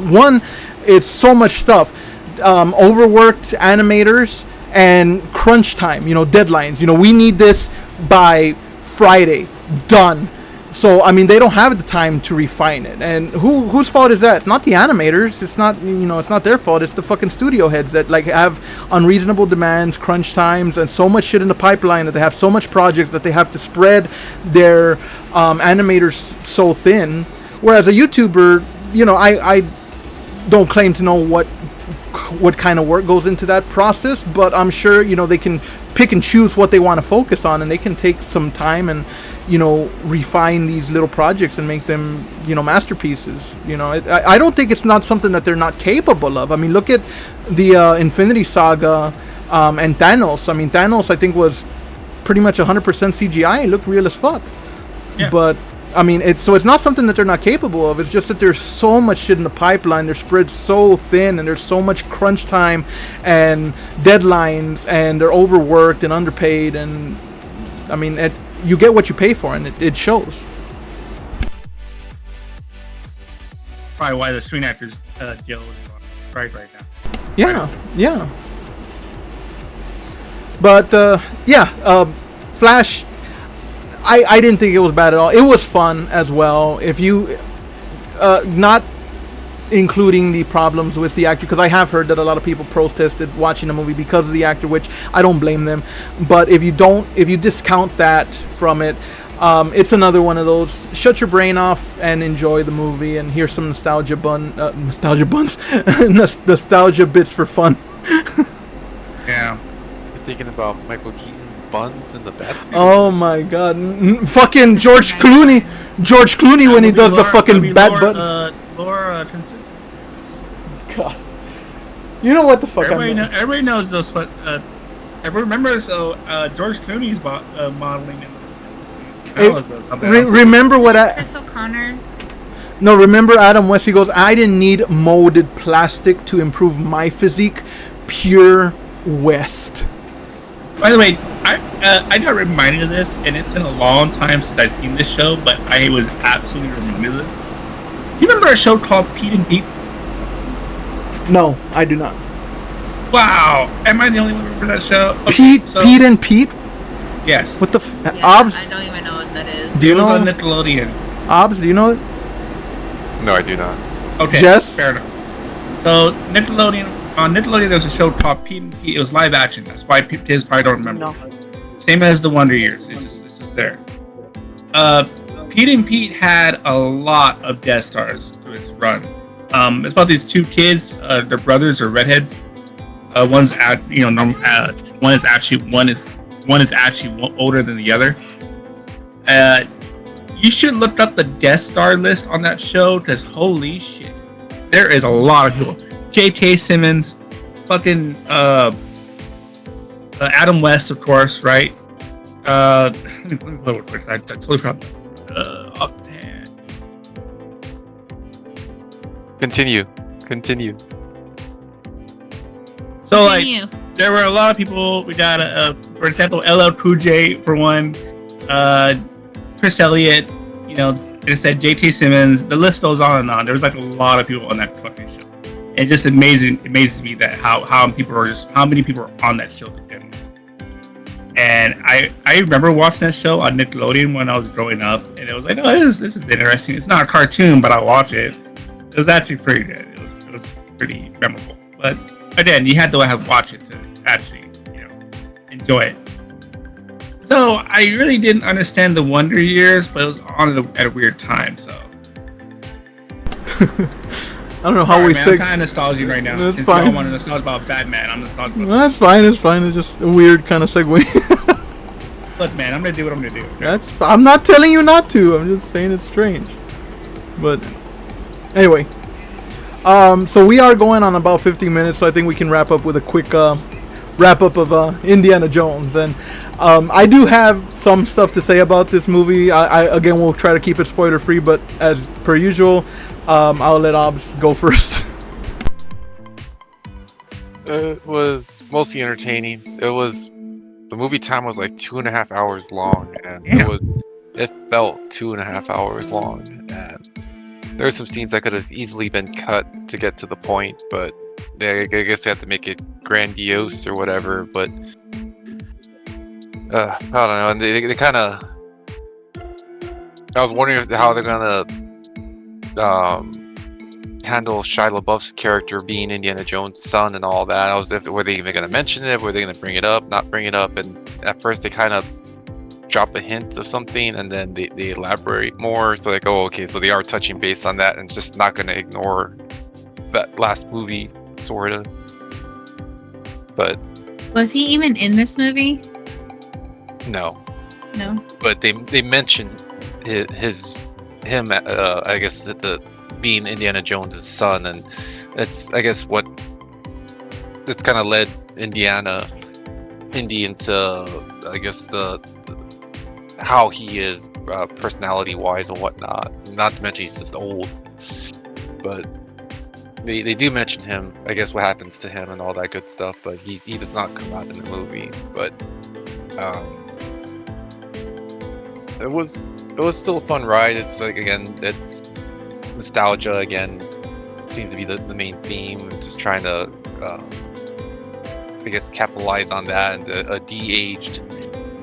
so much stuff. Overworked animators and crunch time. Deadlines. We need this by Friday. Done. So, I mean, they don't have the time to refine it. And whose fault is that? Not the animators. It's not, it's not their fault. It's the fucking studio heads that, like, have unreasonable demands, crunch times, and so much shit in the pipeline that they have so much projects that they have to spread their animators so thin. Whereas a YouTuber, I don't claim to know what kind of work goes into that process, but I'm sure, they can pick and choose what they want to focus on, and they can take some time and refine these little projects and make them, masterpieces. I don't think it's not something that they're not capable of. I mean, look at the Infinity Saga and Thanos. I mean, Thanos, I think, was pretty much 100% CGI. It looked real as fuck. Yeah. But, I mean, it's not something that they're not capable of. It's just that there's so much shit in the pipeline. They're spread so thin, and there's so much crunch time and deadlines, and they're overworked and underpaid. And, I mean, you get what you pay for, and it shows. Probably why the Screen Actors Guild is on strike right now. Yeah, yeah. But Flash, I didn't think it was bad at all. It was fun as well. If you not including the problems with the actor, because I have heard that a lot of people protested watching the movie because of the actor, which I don't blame them. But if you discount that from it, it's another one of those shut your brain off and enjoy the movie, and here's some nostalgia bits for fun. Yeah. You're thinking about Michael Keaton's buns in the Batsuit. Oh my god, fucking George Clooney when he does the fucking bat button. Laura consistent. God, you know what the fuck? Everybody knows those. Everybody remembers. George Clooney's modeling. Remember what? Chris O'Connor's. No, remember Adam West. He goes, "I didn't need molded plastic to improve my physique. Pure West." By the way, I got reminded of this, and it's been a long time since I've seen this show, but I was absolutely reminded of this. You remember a show called Pete and Pete? No, I do not. Wow, am I the only one who remember that show? Okay, Pete and Pete? Yes. What the Yeah, Obs? I don't even know what that is. Do you know? It was on Nickelodeon. Obs, do you know it? No, I do not. Okay, Jess? fair enough. So on Nickelodeon, there was a show called Pete and Pete. It was live action. That's why kids probably don't remember. No. Same as the Wonder Years. It's just there. Pete and Pete had a lot of guest stars through its run. It's about these two kids. They're brothers or redheads. One is actually older than the other. You should look up the guest star list on that show because holy shit, there is a lot of people. J.K. Simmons, fucking Adam West, of course, right? I totally forgot. Man. Continue. So Continue. there were a lot of people. We got for example, LL Cool J for one, Chris Elliott. It said J.K. Simmons. The list goes on and on. There was like a lot of people on that fucking show. It just amazes me that how many people are on that show to begin with. And I remember watching that show on Nickelodeon when I was growing up, and it was like, oh, this is interesting. It's not a cartoon, but I watch it. It was actually pretty good. It was pretty memorable. But again, you had to watch it to actually enjoy it. So I really didn't understand the Wonder Years, but it was on at a weird time. So I don't know how we man, say. I'm kind of nostalgic right now. That's Since fine. I want to nostalgic about Batman. I'm nostalgic about. That's fine. It's fine. It's just a weird kind of segue. Look, man, I'm gonna do what I'm gonna do. Okay? I'm not telling you not to. I'm just saying it's strange. But anyway, so we are going on about 15 minutes, so I think we can wrap up with a quick wrap up of Indiana Jones. And I do have some stuff to say about this movie. I again will try to keep it spoiler free, but as per usual, I'll let Obs go first. It was mostly entertaining. The movie time was like 2.5 hours long, and it felt 2.5 hours long. And there were some scenes that could have easily been cut to get to the point, but I guess they had to make it grandiose or whatever. But I don't know. And they kind of. I was wondering how they're gonna handle Shia LaBeouf's character being Indiana Jones' son and all that. Were they even gonna mention it? Were they gonna bring it up? Not bring it up? And at first they kind of drop a hint of something, and then they elaborate more. So like, oh, okay, so they are touching base on that, and just not gonna ignore that last movie, sorta. But Was he even in this movie? no. No. But they mention him. I guess the being Indiana Jones' son, and it's I guess what it's kind of led Indy into I guess the how he is personality wise and whatnot. Not to mention he's just old, but they do mention him. I guess what happens to him and all that good stuff. But he does not come out in the movie. But it was still a fun ride. It's like again, it's nostalgia again. Seems to be the main theme. Just trying to I guess capitalize on that, and a de-aged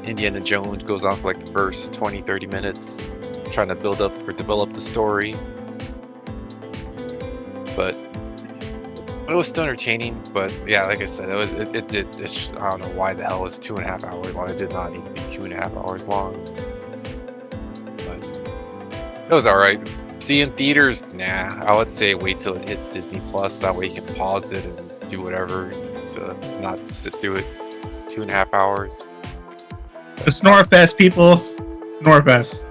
Indiana Jones goes on for like the first 20-30 minutes trying to build up or develop the story. But it was still entertaining. But yeah, like I said, it did I don't know why the hell it was 2.5 hours long. It did not need to be 2.5 hours long. But it was alright. See in theaters? Nah. I would say wait till it hits Disney Plus. That way you can pause it and do whatever. So it's not sit through it 2.5 hours. The Snorefest, people. Snorefest.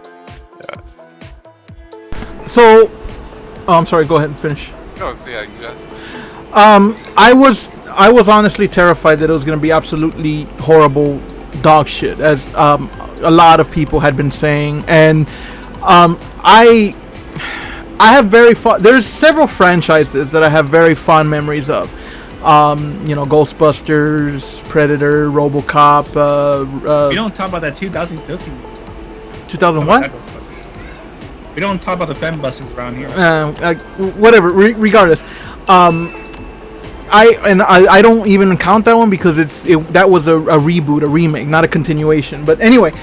Yes. So, I'm sorry. Go ahead and finish. No, so yeah, you guys. I was honestly terrified that it was going to be absolutely horrible dog shit, as a lot of people had been saying, and I have there's several franchises that I have very fond memories of. Ghostbusters, Predator, RoboCop. We don't talk about that 2013. 2001? We don't talk about the Fembusters around here. Whatever. Regardless, I don't even count that one because that was a reboot, a remake, not a continuation. But anyway,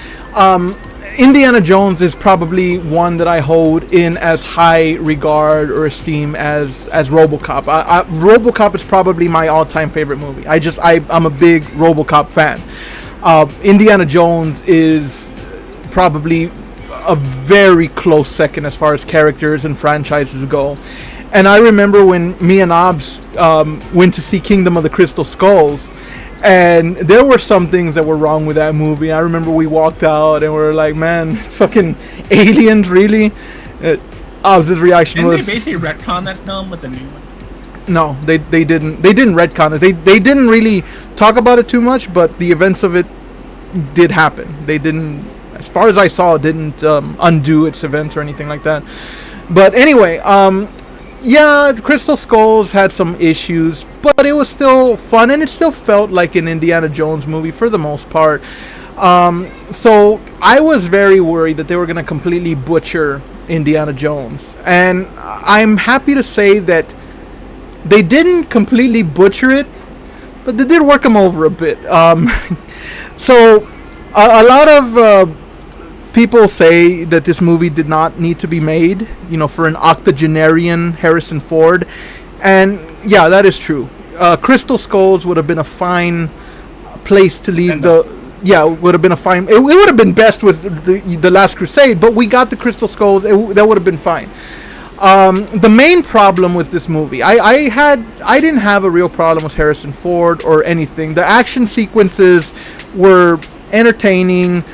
Indiana Jones is probably one that I hold in as high regard or esteem as RoboCop. RoboCop is probably my all-time favorite movie. I'm a big RoboCop fan. Indiana Jones is probably a very close second as far as characters and franchises go. And I remember when me and Obs went to see Kingdom of the Crystal Skulls, and there were some things that were wrong with that movie. I remember we walked out and we were like, man, fucking aliens, really? Obs' reaction Didn't was... they basically retcon that film with the new one? No, they didn't. They didn't retcon it. They didn't really talk about it too much, but the events of it did happen. They didn't, as far as I saw, didn't undo its events or anything like that. But anyway, yeah, Crystal Skulls had some issues, but it was still fun, and it still felt like an Indiana Jones movie for the most part. So I was very worried that they were going to completely butcher Indiana Jones. And I'm happy to say that they didn't completely butcher it, but they did work him over a bit. So a lot of people say that this movie did not need to be made, for an octogenarian Harrison Ford. And yeah, that is true. Crystal Skulls would have been a fine place to leave would have been a fine. It would have been best with the Last Crusade, but we got the Crystal Skulls. That would have been fine. The main problem with this movie, I didn't have a real problem with Harrison Ford or anything. The action sequences were entertaining.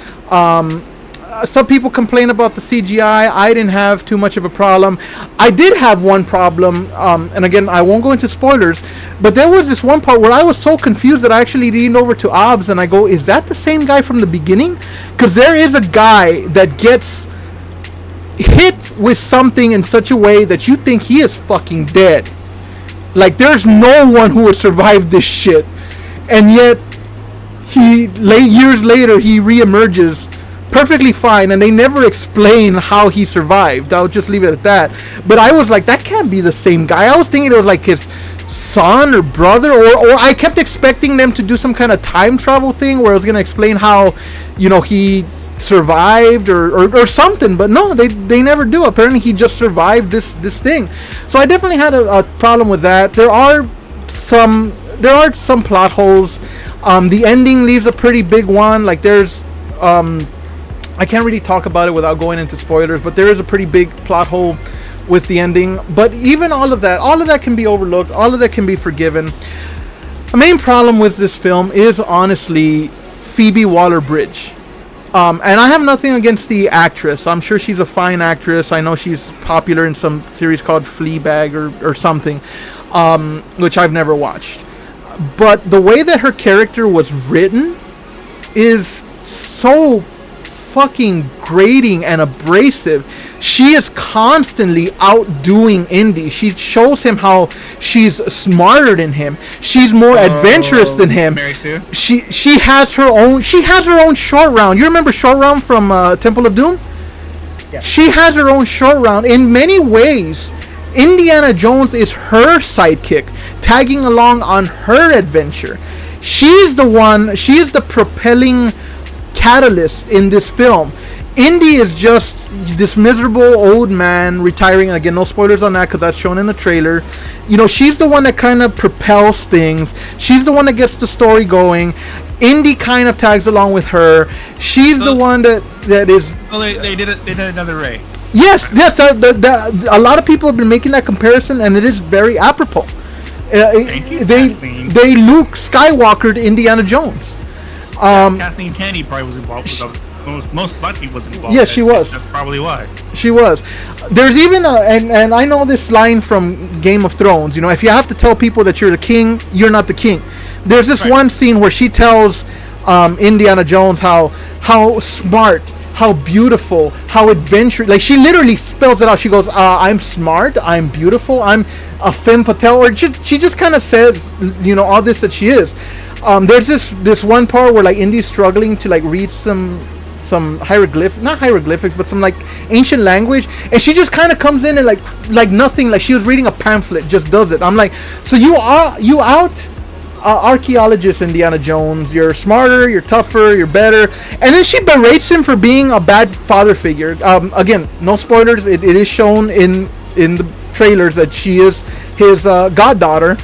Some people complain about the CGI. I didn't have too much of a problem. I did have one problem, and again, I won't go into spoilers, but there was this one part where I was so confused that I actually leaned over to Obs and I go, is that the same guy from the beginning? Because there is a guy that gets hit with something in such a way that you think he is fucking dead. Like, there's no one who would survive this shit. And yet, years later, he reemerges perfectly fine, and they never explain how he survived. I'll just leave it at that. But I was like, that can't be the same guy. I was thinking it was like his son or brother, or I kept expecting them to do some kind of time travel thing where I was going to explain how, he survived or something. But no, they never do. Apparently he just survived this thing. So I definitely had a problem with that. There are some plot holes. The ending leaves a pretty big one. Like, there's I can't really talk about it without going into spoilers, but there is a pretty big plot hole with the ending. But even all of that can be overlooked. All of that can be forgiven. The main problem with this film is honestly Phoebe Waller-Bridge. And I have nothing against the actress. I'm sure she's a fine actress. I know she's popular in some series called Fleabag or something, which I've never watched. But the way that her character was written is so fucking grating and abrasive. She is constantly outdoing Indy. She shows him how she's smarter than him. She's more adventurous than him. Mary Sue? She has her own short round. You remember Short Round from Temple of Doom? Yeah. She has her own short round. In many ways, Indiana Jones is her sidekick, tagging along on her adventure. She is the propelling catalyst in this film. Indy is just this miserable old man retiring, and again, no spoilers on that because that's shown in the trailer. She's the one that kind of propels things. She's the one that gets the story going. Indy kind of tags along with her. She's the one that is. Well, they did it. They did another Ray. Yes. A lot of people have been making that comparison, and it is very apropos. They Luke Skywalkered Indiana Jones. Kathleen Kennedy probably was involved. Most likely was involved. Yes, she was. That's probably why. She was. There's even and I know this line from Game of Thrones. If you have to tell people that you're the king, you're not the king. There's this one scene where she tells Indiana Jones how smart, how beautiful, how adventurous. Like, she literally spells it out. She goes, "I'm smart, I'm beautiful, I'm a femme fatale," or she just kind of says, all this that she is. There's this one part where like Indy's struggling to like read some not hieroglyphics, but some like ancient language, and she just kind of comes in and like nothing, like she was reading a pamphlet, just does it. I'm like, so you out archaeologist Indiana Jones. You're smarter, you're tougher, you're better. And then she berates him for being a bad father figure. Again, no spoilers. It is shown in the trailers that she is his goddaughter.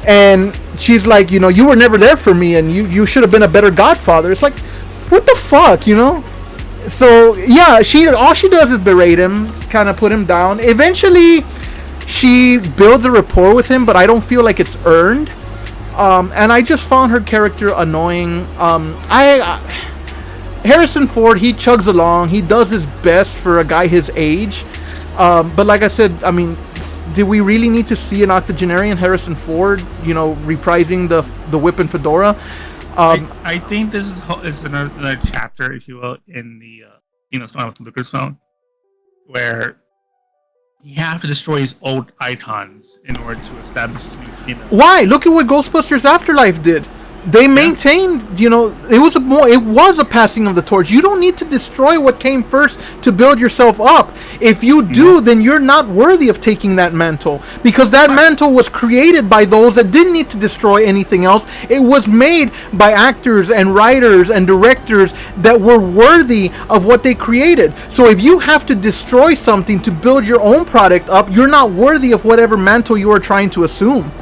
And she's like, you know, you were never there for me, and you should have been a better godfather. It's like, what the fuck, you know? So, yeah, all she does is berate him, kind of put him down. Eventually, she builds a rapport with him, but I don't feel like it's earned. And I just found her character annoying. Harrison Ford, he chugs along. He does his best for a guy his age. But like I said, I mean, did we really need to see an octogenarian Harrison Ford, you know, reprising the whip and fedora? I think this is another chapter, if you will, in the with Lucasfilm, where you have to destroy his old icons in order to establish his new kingdom. Why? Look at what Ghostbusters Afterlife did. They maintained, you know, it was a passing of the torch. You don't need to destroy what came first to build yourself up. If you do, then you're not worthy of taking that mantle, because that mantle was created by those that didn't need to destroy anything else. It was made by actors and writers and directors that were worthy of what they created. So if you have to destroy something to build your own product up, you're not worthy of whatever mantle you are trying to assume.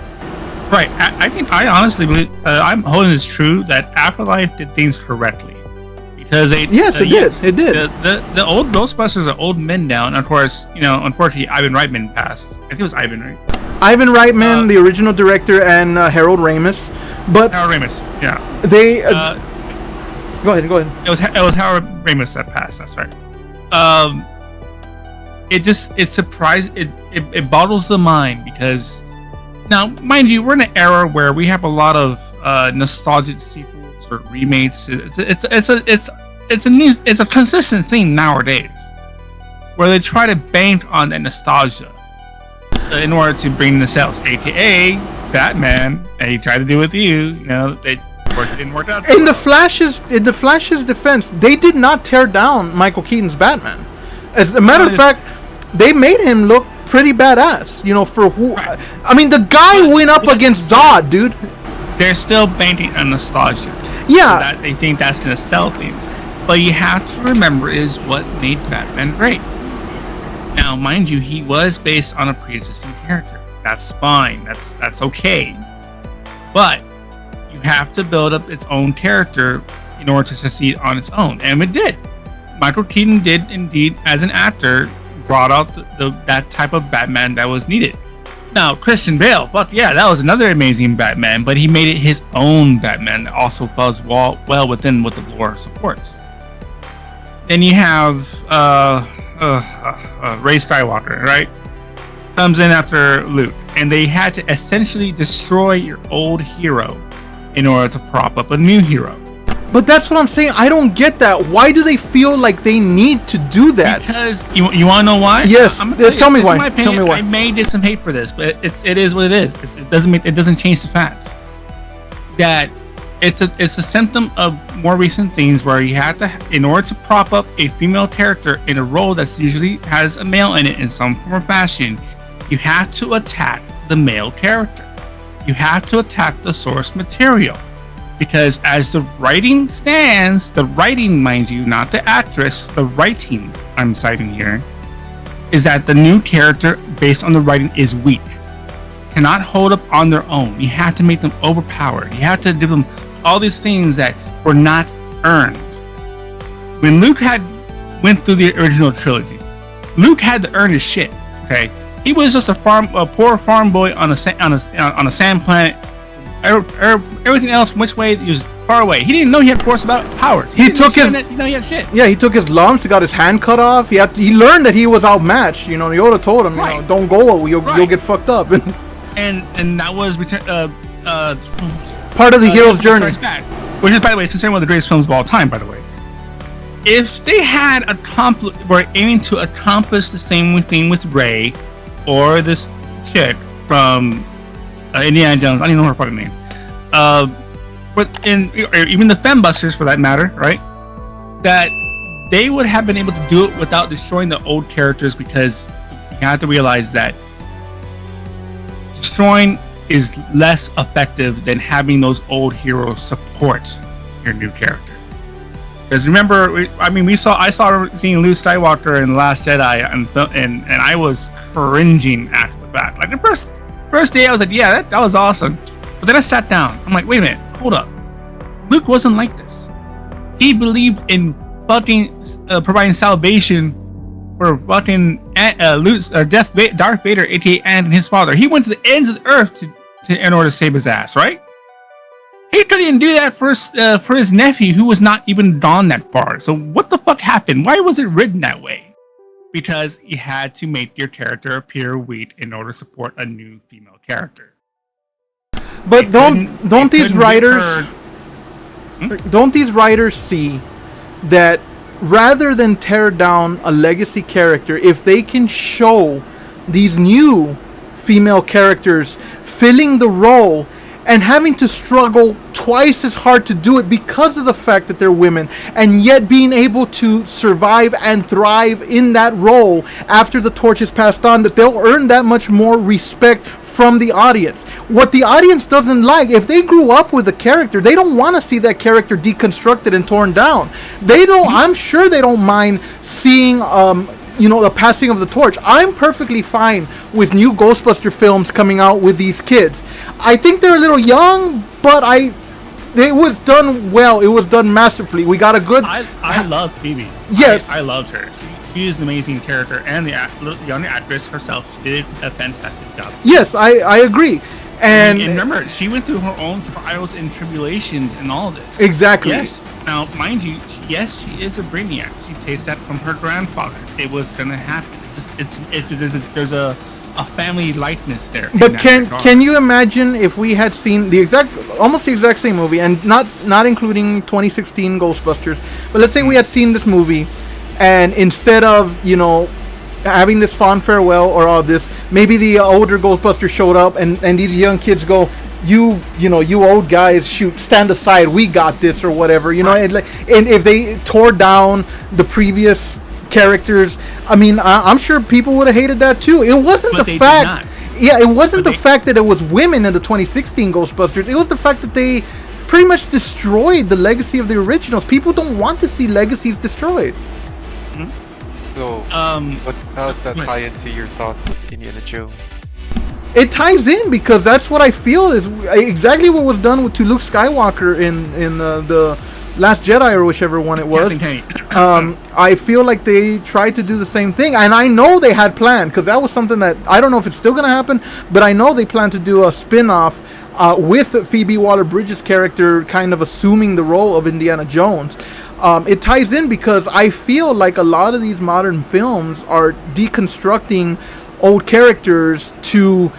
Right. I honestly believe, I'm holding this true, that Afterlife did things correctly. Because it did. It did. The old Ghostbusters are old men now, and of course, you know, unfortunately, Ivan Reitman passed. I think it was Ivan, right? Ivan Reitman, the original director, and Harold Ramis. But Harold Ramis, yeah. They go ahead. It was Harold Ramis that passed. That's right. It boggles the mind, because now, mind you, we're in an era where we have a lot of nostalgic sequels or remakes. It's a consistent thing nowadays, where they try to bank on that nostalgia in order to bring the sales. AKA Batman, and he tried to do with you. You know, it didn't work out. In the Flash's defense, they did not tear down Michael Keaton's Batman. As a matter of fact, they made him look pretty badass, you know, for who. I mean, the guy went up against Zod, dude. They're still banking on nostalgia. Yeah. So that they think that's going to sell things. But you have to remember is what made Batman great. Now, mind you, he was based on a pre-existing character. That's fine. That's okay. But you have to build up its own character in order to succeed on its own. And it did. Michael Keaton did indeed, as an actor, brought out that type of Batman that was needed. Now, Christian Bale, fuck yeah, that was another amazing Batman, but he made it his own Batman that also falls well within what the lore supports. Then you have Rey Skywalker, right? Comes in after Luke, and they had to essentially destroy your old hero in order to prop up a new hero. But that's what I'm saying. I don't get that. Why do they feel like they need to do that? Because you want to know why? Yes. Tell me why. Tell me why. I may get some hate for this, but it is what it is. It doesn't change the fact that it's a symptom of more recent things where you have to, in order to prop up a female character in a role that usually has a male in it in some form or fashion, you have to attack the male character. You have to attack the source material. Because as the writing stands, the writing, mind you, not the actress, the writing I'm citing here, is that the new character, based on the writing, is weak. Cannot hold up on their own. You have to make them overpowered. You have to give them all these things that were not earned. When Luke went through the original trilogy, Luke had to earn his shit. Okay, he was just a poor farm boy on a sand planet. Everything else, which way he was far away. He didn't know he had force about powers. He had shit. Yeah, he took his lumps. He got his hand cut off. He learned that he was outmatched. You know, Yoda told him, right. You know, don't go. You'll get fucked up. and that was part of the hero's journey. Which is, by the way, considered one of the greatest films of all time. By the way, if they had were aiming to accomplish the same thing with Rey or this chick from Indiana Jones, I don't even know her fucking name. But even the Fembusters, for that matter, right? That they would have been able to do it without destroying the old characters, because you have to realize that destroying is less effective than having those old heroes support your new character. Because remember, I saw seeing Luke Skywalker in The Last Jedi, and I was cringing after the fact. Like the first day, I was like, yeah, that was awesome. But then I sat down. I'm like, wait a minute, hold up. Luke wasn't like this. He believed in providing salvation for fucking Darth Vader, aka Anakin, his father. He went to the ends of the earth in order to save his ass, right? He couldn't even do that for his nephew, who was not even gone that far. So what the fuck happened? Why was it written that way? Because you had to make your character appear weak in order to support a new female character. But don't these writers see that rather than tear down a legacy character, if they can show these new female characters filling the role and having to struggle twice as hard to do it because of the fact that they're women, and yet being able to survive and thrive in that role after the torch is passed on, that they'll earn that much more respect from the audience. What the audience doesn't like, if they grew up with a character, they don't want to see that character deconstructed and torn down. I'm sure they don't mind seeing the passing of the torch. I'm perfectly fine with new Ghostbuster films coming out with these kids. I think they're a little young, but it was done well. It was done masterfully. We got a good... I love Phoebe. Yes. I loved her. She is an amazing character, and the young actress herself did a fantastic job. Yes, I agree. And remember, she went through her own trials and tribulations and all of this. Exactly. Yes. Now, mind you, yes, she is a brainiac. She takes that from her grandfather. It was going to happen. There's a family likeness there. But can you imagine if we had seen almost the exact same movie, and not including 2016 Ghostbusters, but let's say we had seen this movie, and instead of having this fond farewell or all this, maybe the older Ghostbusters showed up, and these young kids go, you old guys, stand aside, we got this, or whatever, right. and if they tore down the previous characters, I'm sure people would have hated that too. It wasn't the fact, it wasn't the fact that it was women in the 2016 Ghostbusters. It was the fact that they pretty much destroyed the legacy of the originals. People don't want to see legacies destroyed. So, how does that tie into your thoughts of Indiana Jones? It ties in because that's what I feel is exactly what was done to Luke Skywalker in the Last Jedi, or whichever one it was. I feel like they tried to do the same thing, and I know they had planned, because that was something that I don't know if it's still going to happen, but I know they plan to do a spin-off with Phoebe Waller-Bridge's character kind of assuming the role of Indiana Jones. It ties in because I feel like a lot of these modern films are deconstructing old characters to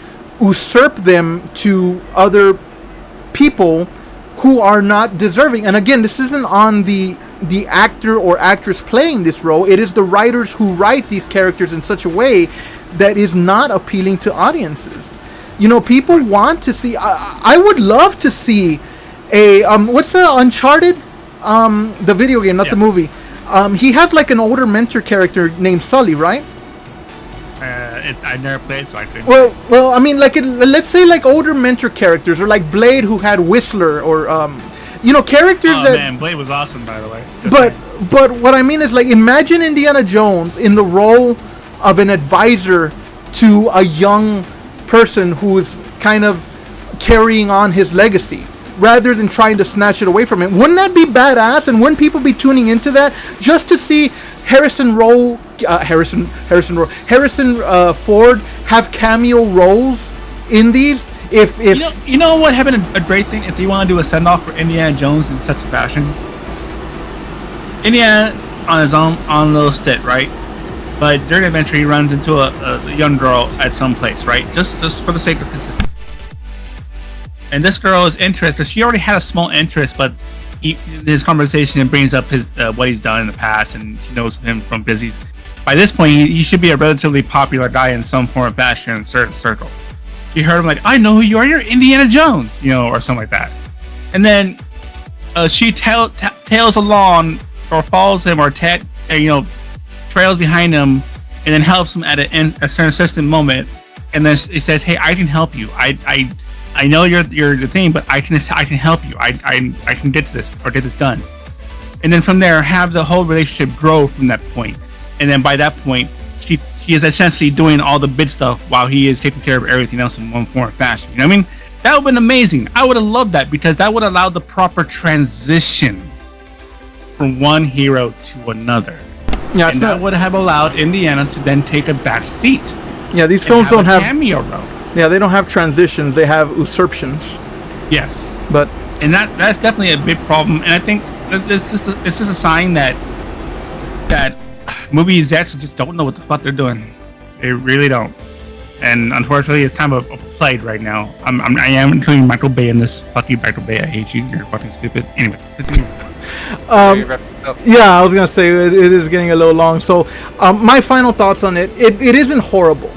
usurp them to other people who are not deserving. And again, this isn't on the actor or actress playing this role. It is the writers who write these characters in such a way that is not appealing to audiences. People want to see... I would love to see a... what's the Uncharted? The video game, not the movie. He has like an older mentor character named Sully, right? I never played, so I couldn't. Well, let's say like older mentor characters, or like Blade, who had Whistler, or characters that. Man, Blade was awesome, by the way. But what I mean is, like, imagine Indiana Jones in the role of an advisor to a young person who is kind of carrying on his legacy, rather than trying to snatch it away from him. Wouldn't that be badass? And wouldn't people be tuning into that just to see Harrison Ford have cameo roles in these? If you know what happened, a great thing if you want to do a send off for Indiana Jones in such a fashion. Indiana on his own on a little stint, right? But during the adventure, he runs into a young girl at some place, right? Just for the sake of consistency. And this girl is interested, because she already had a small interest, but his conversation brings up his what he's done in the past, and she knows him from business. By this point, he should be a relatively popular guy in some form of fashion in certain circles. She heard him like, I know who you are, you're Indiana Jones, or something like that. And then she tails along, or follows him, or trails behind him, and then helps him at a consistent moment. And then he says, hey, I can help you. I know you're the thing, but I can help you. I can get to this or get this done. And then from there, have the whole relationship grow from that point. And then by that point, she is essentially doing all the big stuff while he is taking care of everything else in one form or fashion. You know what I mean? That would have been amazing. I would have loved that because that would allow the proper transition from one hero to another. Yeah, and that would have allowed Indiana to then take a back seat. Yeah, these films don't have cameo role. Yeah, they don't have transitions. They have usurpations. Yes, but that's definitely a big problem. And I think it's just a sign that movie execs just don't know what the fuck they're doing. They really don't. And unfortunately, it's kind of a plague right now. I am including Michael Bay in this. Fuck you, Michael Bay. I hate you. You're fucking stupid. Anyway. Yeah, I was gonna say it is getting a little long. So, my final thoughts on it. It isn't horrible.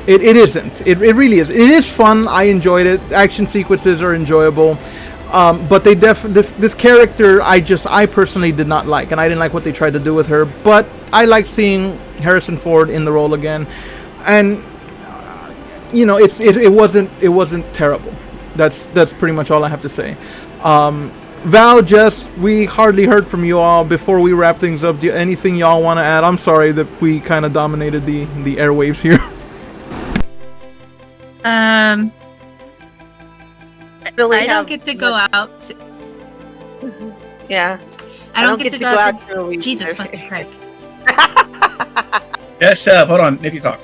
It isn't. It really is. It is fun. I enjoyed it. Action sequences are enjoyable. But they this character I personally did not like, and I didn't like what they tried to do with her. But I like seeing Harrison Ford in the role again, and it wasn't terrible. That's pretty much all I have to say. Val, Jess, we hardly heard from you all before we wrap things up. Do anything y'all want to add? I'm sorry that we kind of dominated the airwaves here. I don't get to go out. Yeah. I don't get to go out to Jesus fucking Christ. Yes, hold on. Nikki, talk.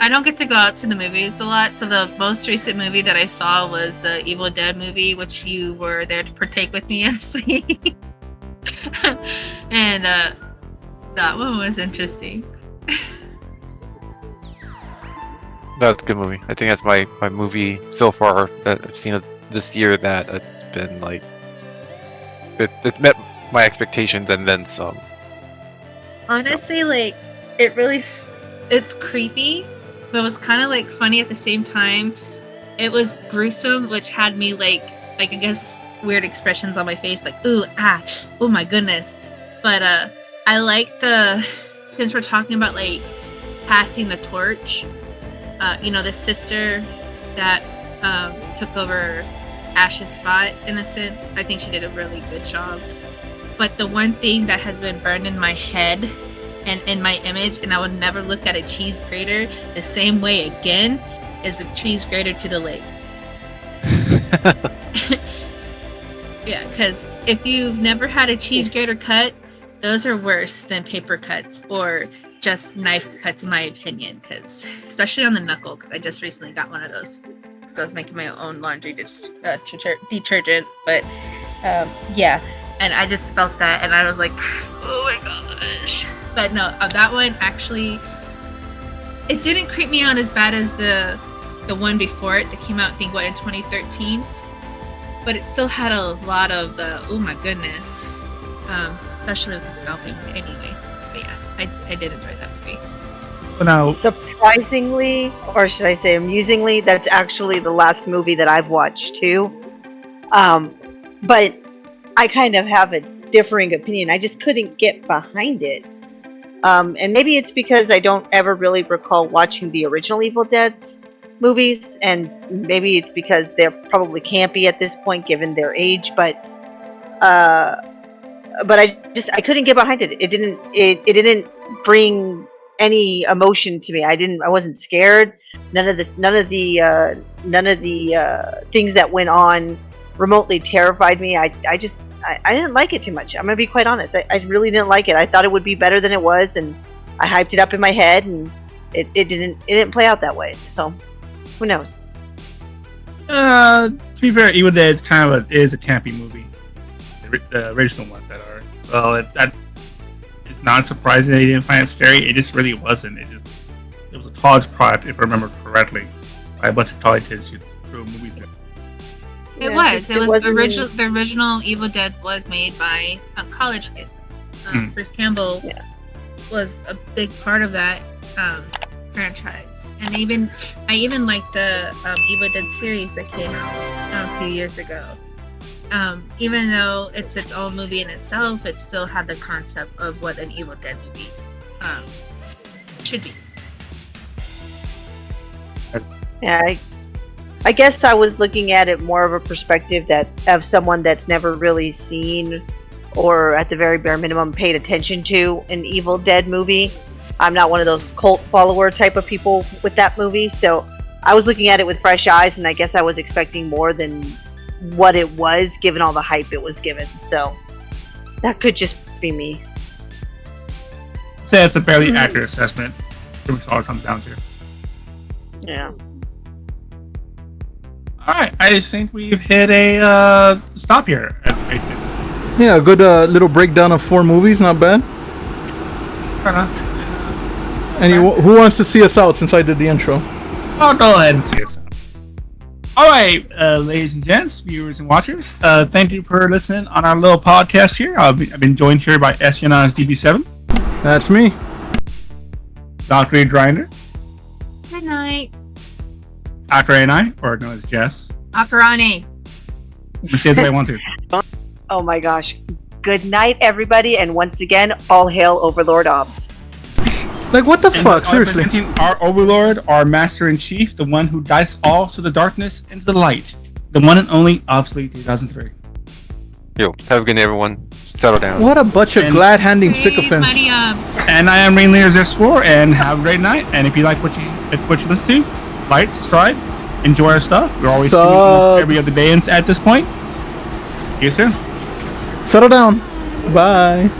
I don't get to go out to the movies a lot, so the most recent movie that I saw was the Evil Dead movie, which you were there to partake with me, Ashley. And that one was interesting. That's a good movie. I think that's my movie so far that I've seen this year that it's been like it met my expectations and then some. Honestly, like it's creepy, but it was kind of like funny at the same time. It was gruesome, which had me like I guess weird expressions on my face, like ooh, ah, oh my goodness. But I like since we're talking about like passing the torch, the sister that took over Ash's spot in a sense. I think she did a really good job. But the one thing that has been burned in my head and in my image, and I would never look at a cheese grater the same way again, is a cheese grater to the leg. Yeah, because if you've never had a cheese grater cut, those are worse than paper cuts or just knife cuts, in my opinion. Because especially on the knuckle, because I just recently got one of those. Because I was making my own laundry detergent, but yeah, and I just felt that, and I was like, oh my gosh. But no, that one actually, it didn't creep me out as bad as the one before it that came out, I think, in 2013. But it still had a lot of the, oh my goodness, especially with the scalping. Anyways, but yeah, I did enjoy that movie. So now, surprisingly, or should I say amusingly, that's actually the last movie that I've watched too. But I kind of have a differing opinion. I just couldn't get behind it. And maybe it's because I don't ever really recall watching the original Evil Dead movies, and maybe it's because they're probably campy at this point given their age, but I couldn't get behind it. It didn't bring any emotion to me. I wasn't scared. None of the things that went on remotely terrified me. I didn't like it too much. I'm gonna be quite honest. I really didn't like it. I thought it would be better than it was, and I hyped it up in my head, and it didn't play out that way. So who knows? To be fair, Evil Dead is a campy movie. The original one that are. So that is not surprising that you didn't find it scary. It just really wasn't. It was a college product, if I remember correctly, by a bunch of college kids who threw a movie there. It was the original Evil Dead was made by college kids. Bruce Campbell was a big part of that franchise, and I even liked the Evil Dead series that came out a few years ago. Even though it's its own movie in itself, it still had the concept of what an Evil Dead movie should be. Yeah, I guess I was looking at it more of a perspective that of someone that's never really seen, or at the very bare minimum paid attention to an Evil Dead movie. I'm not one of those cult follower type of people with that movie, so I was looking at it with fresh eyes, and I guess I was expecting more than what it was, given all the hype it was given. So that could just be me. Say it's a fairly accurate assessment. Pretty much all it comes down to. Yeah. All right, I think we've hit a stop here at Basics. Yeah, a good little breakdown of 4 movies. Not bad. Fair enough. And who wants to see us out since I did the intro? I'll go ahead and see us out. All right, ladies and gents, viewers and watchers, thank you for listening on our little podcast here. I've been joined here by Estion's DB7. That's me. Dr. Grinder. Good night. Akira and I, or known as Jess. Akarane. Say it if I want to. Oh my gosh. Good night, everybody, and once again, all hail Overlord Obbs. Like, what the And fuck? Seriously. representing our Overlord, our Master in Chief, the one who guides all through the darkness into the light, the one and only Obsolete 2003. Yo, have a good day, everyone. Settle down. What a bunch of And- glad-handing Please, sycophants. buddy, And I am Rainleader Zephyr, and have a great night. And if you like what you listen to, like, subscribe, enjoy our stuff. We're always doing almost every other day at this point. See you soon. Settle down. Bye.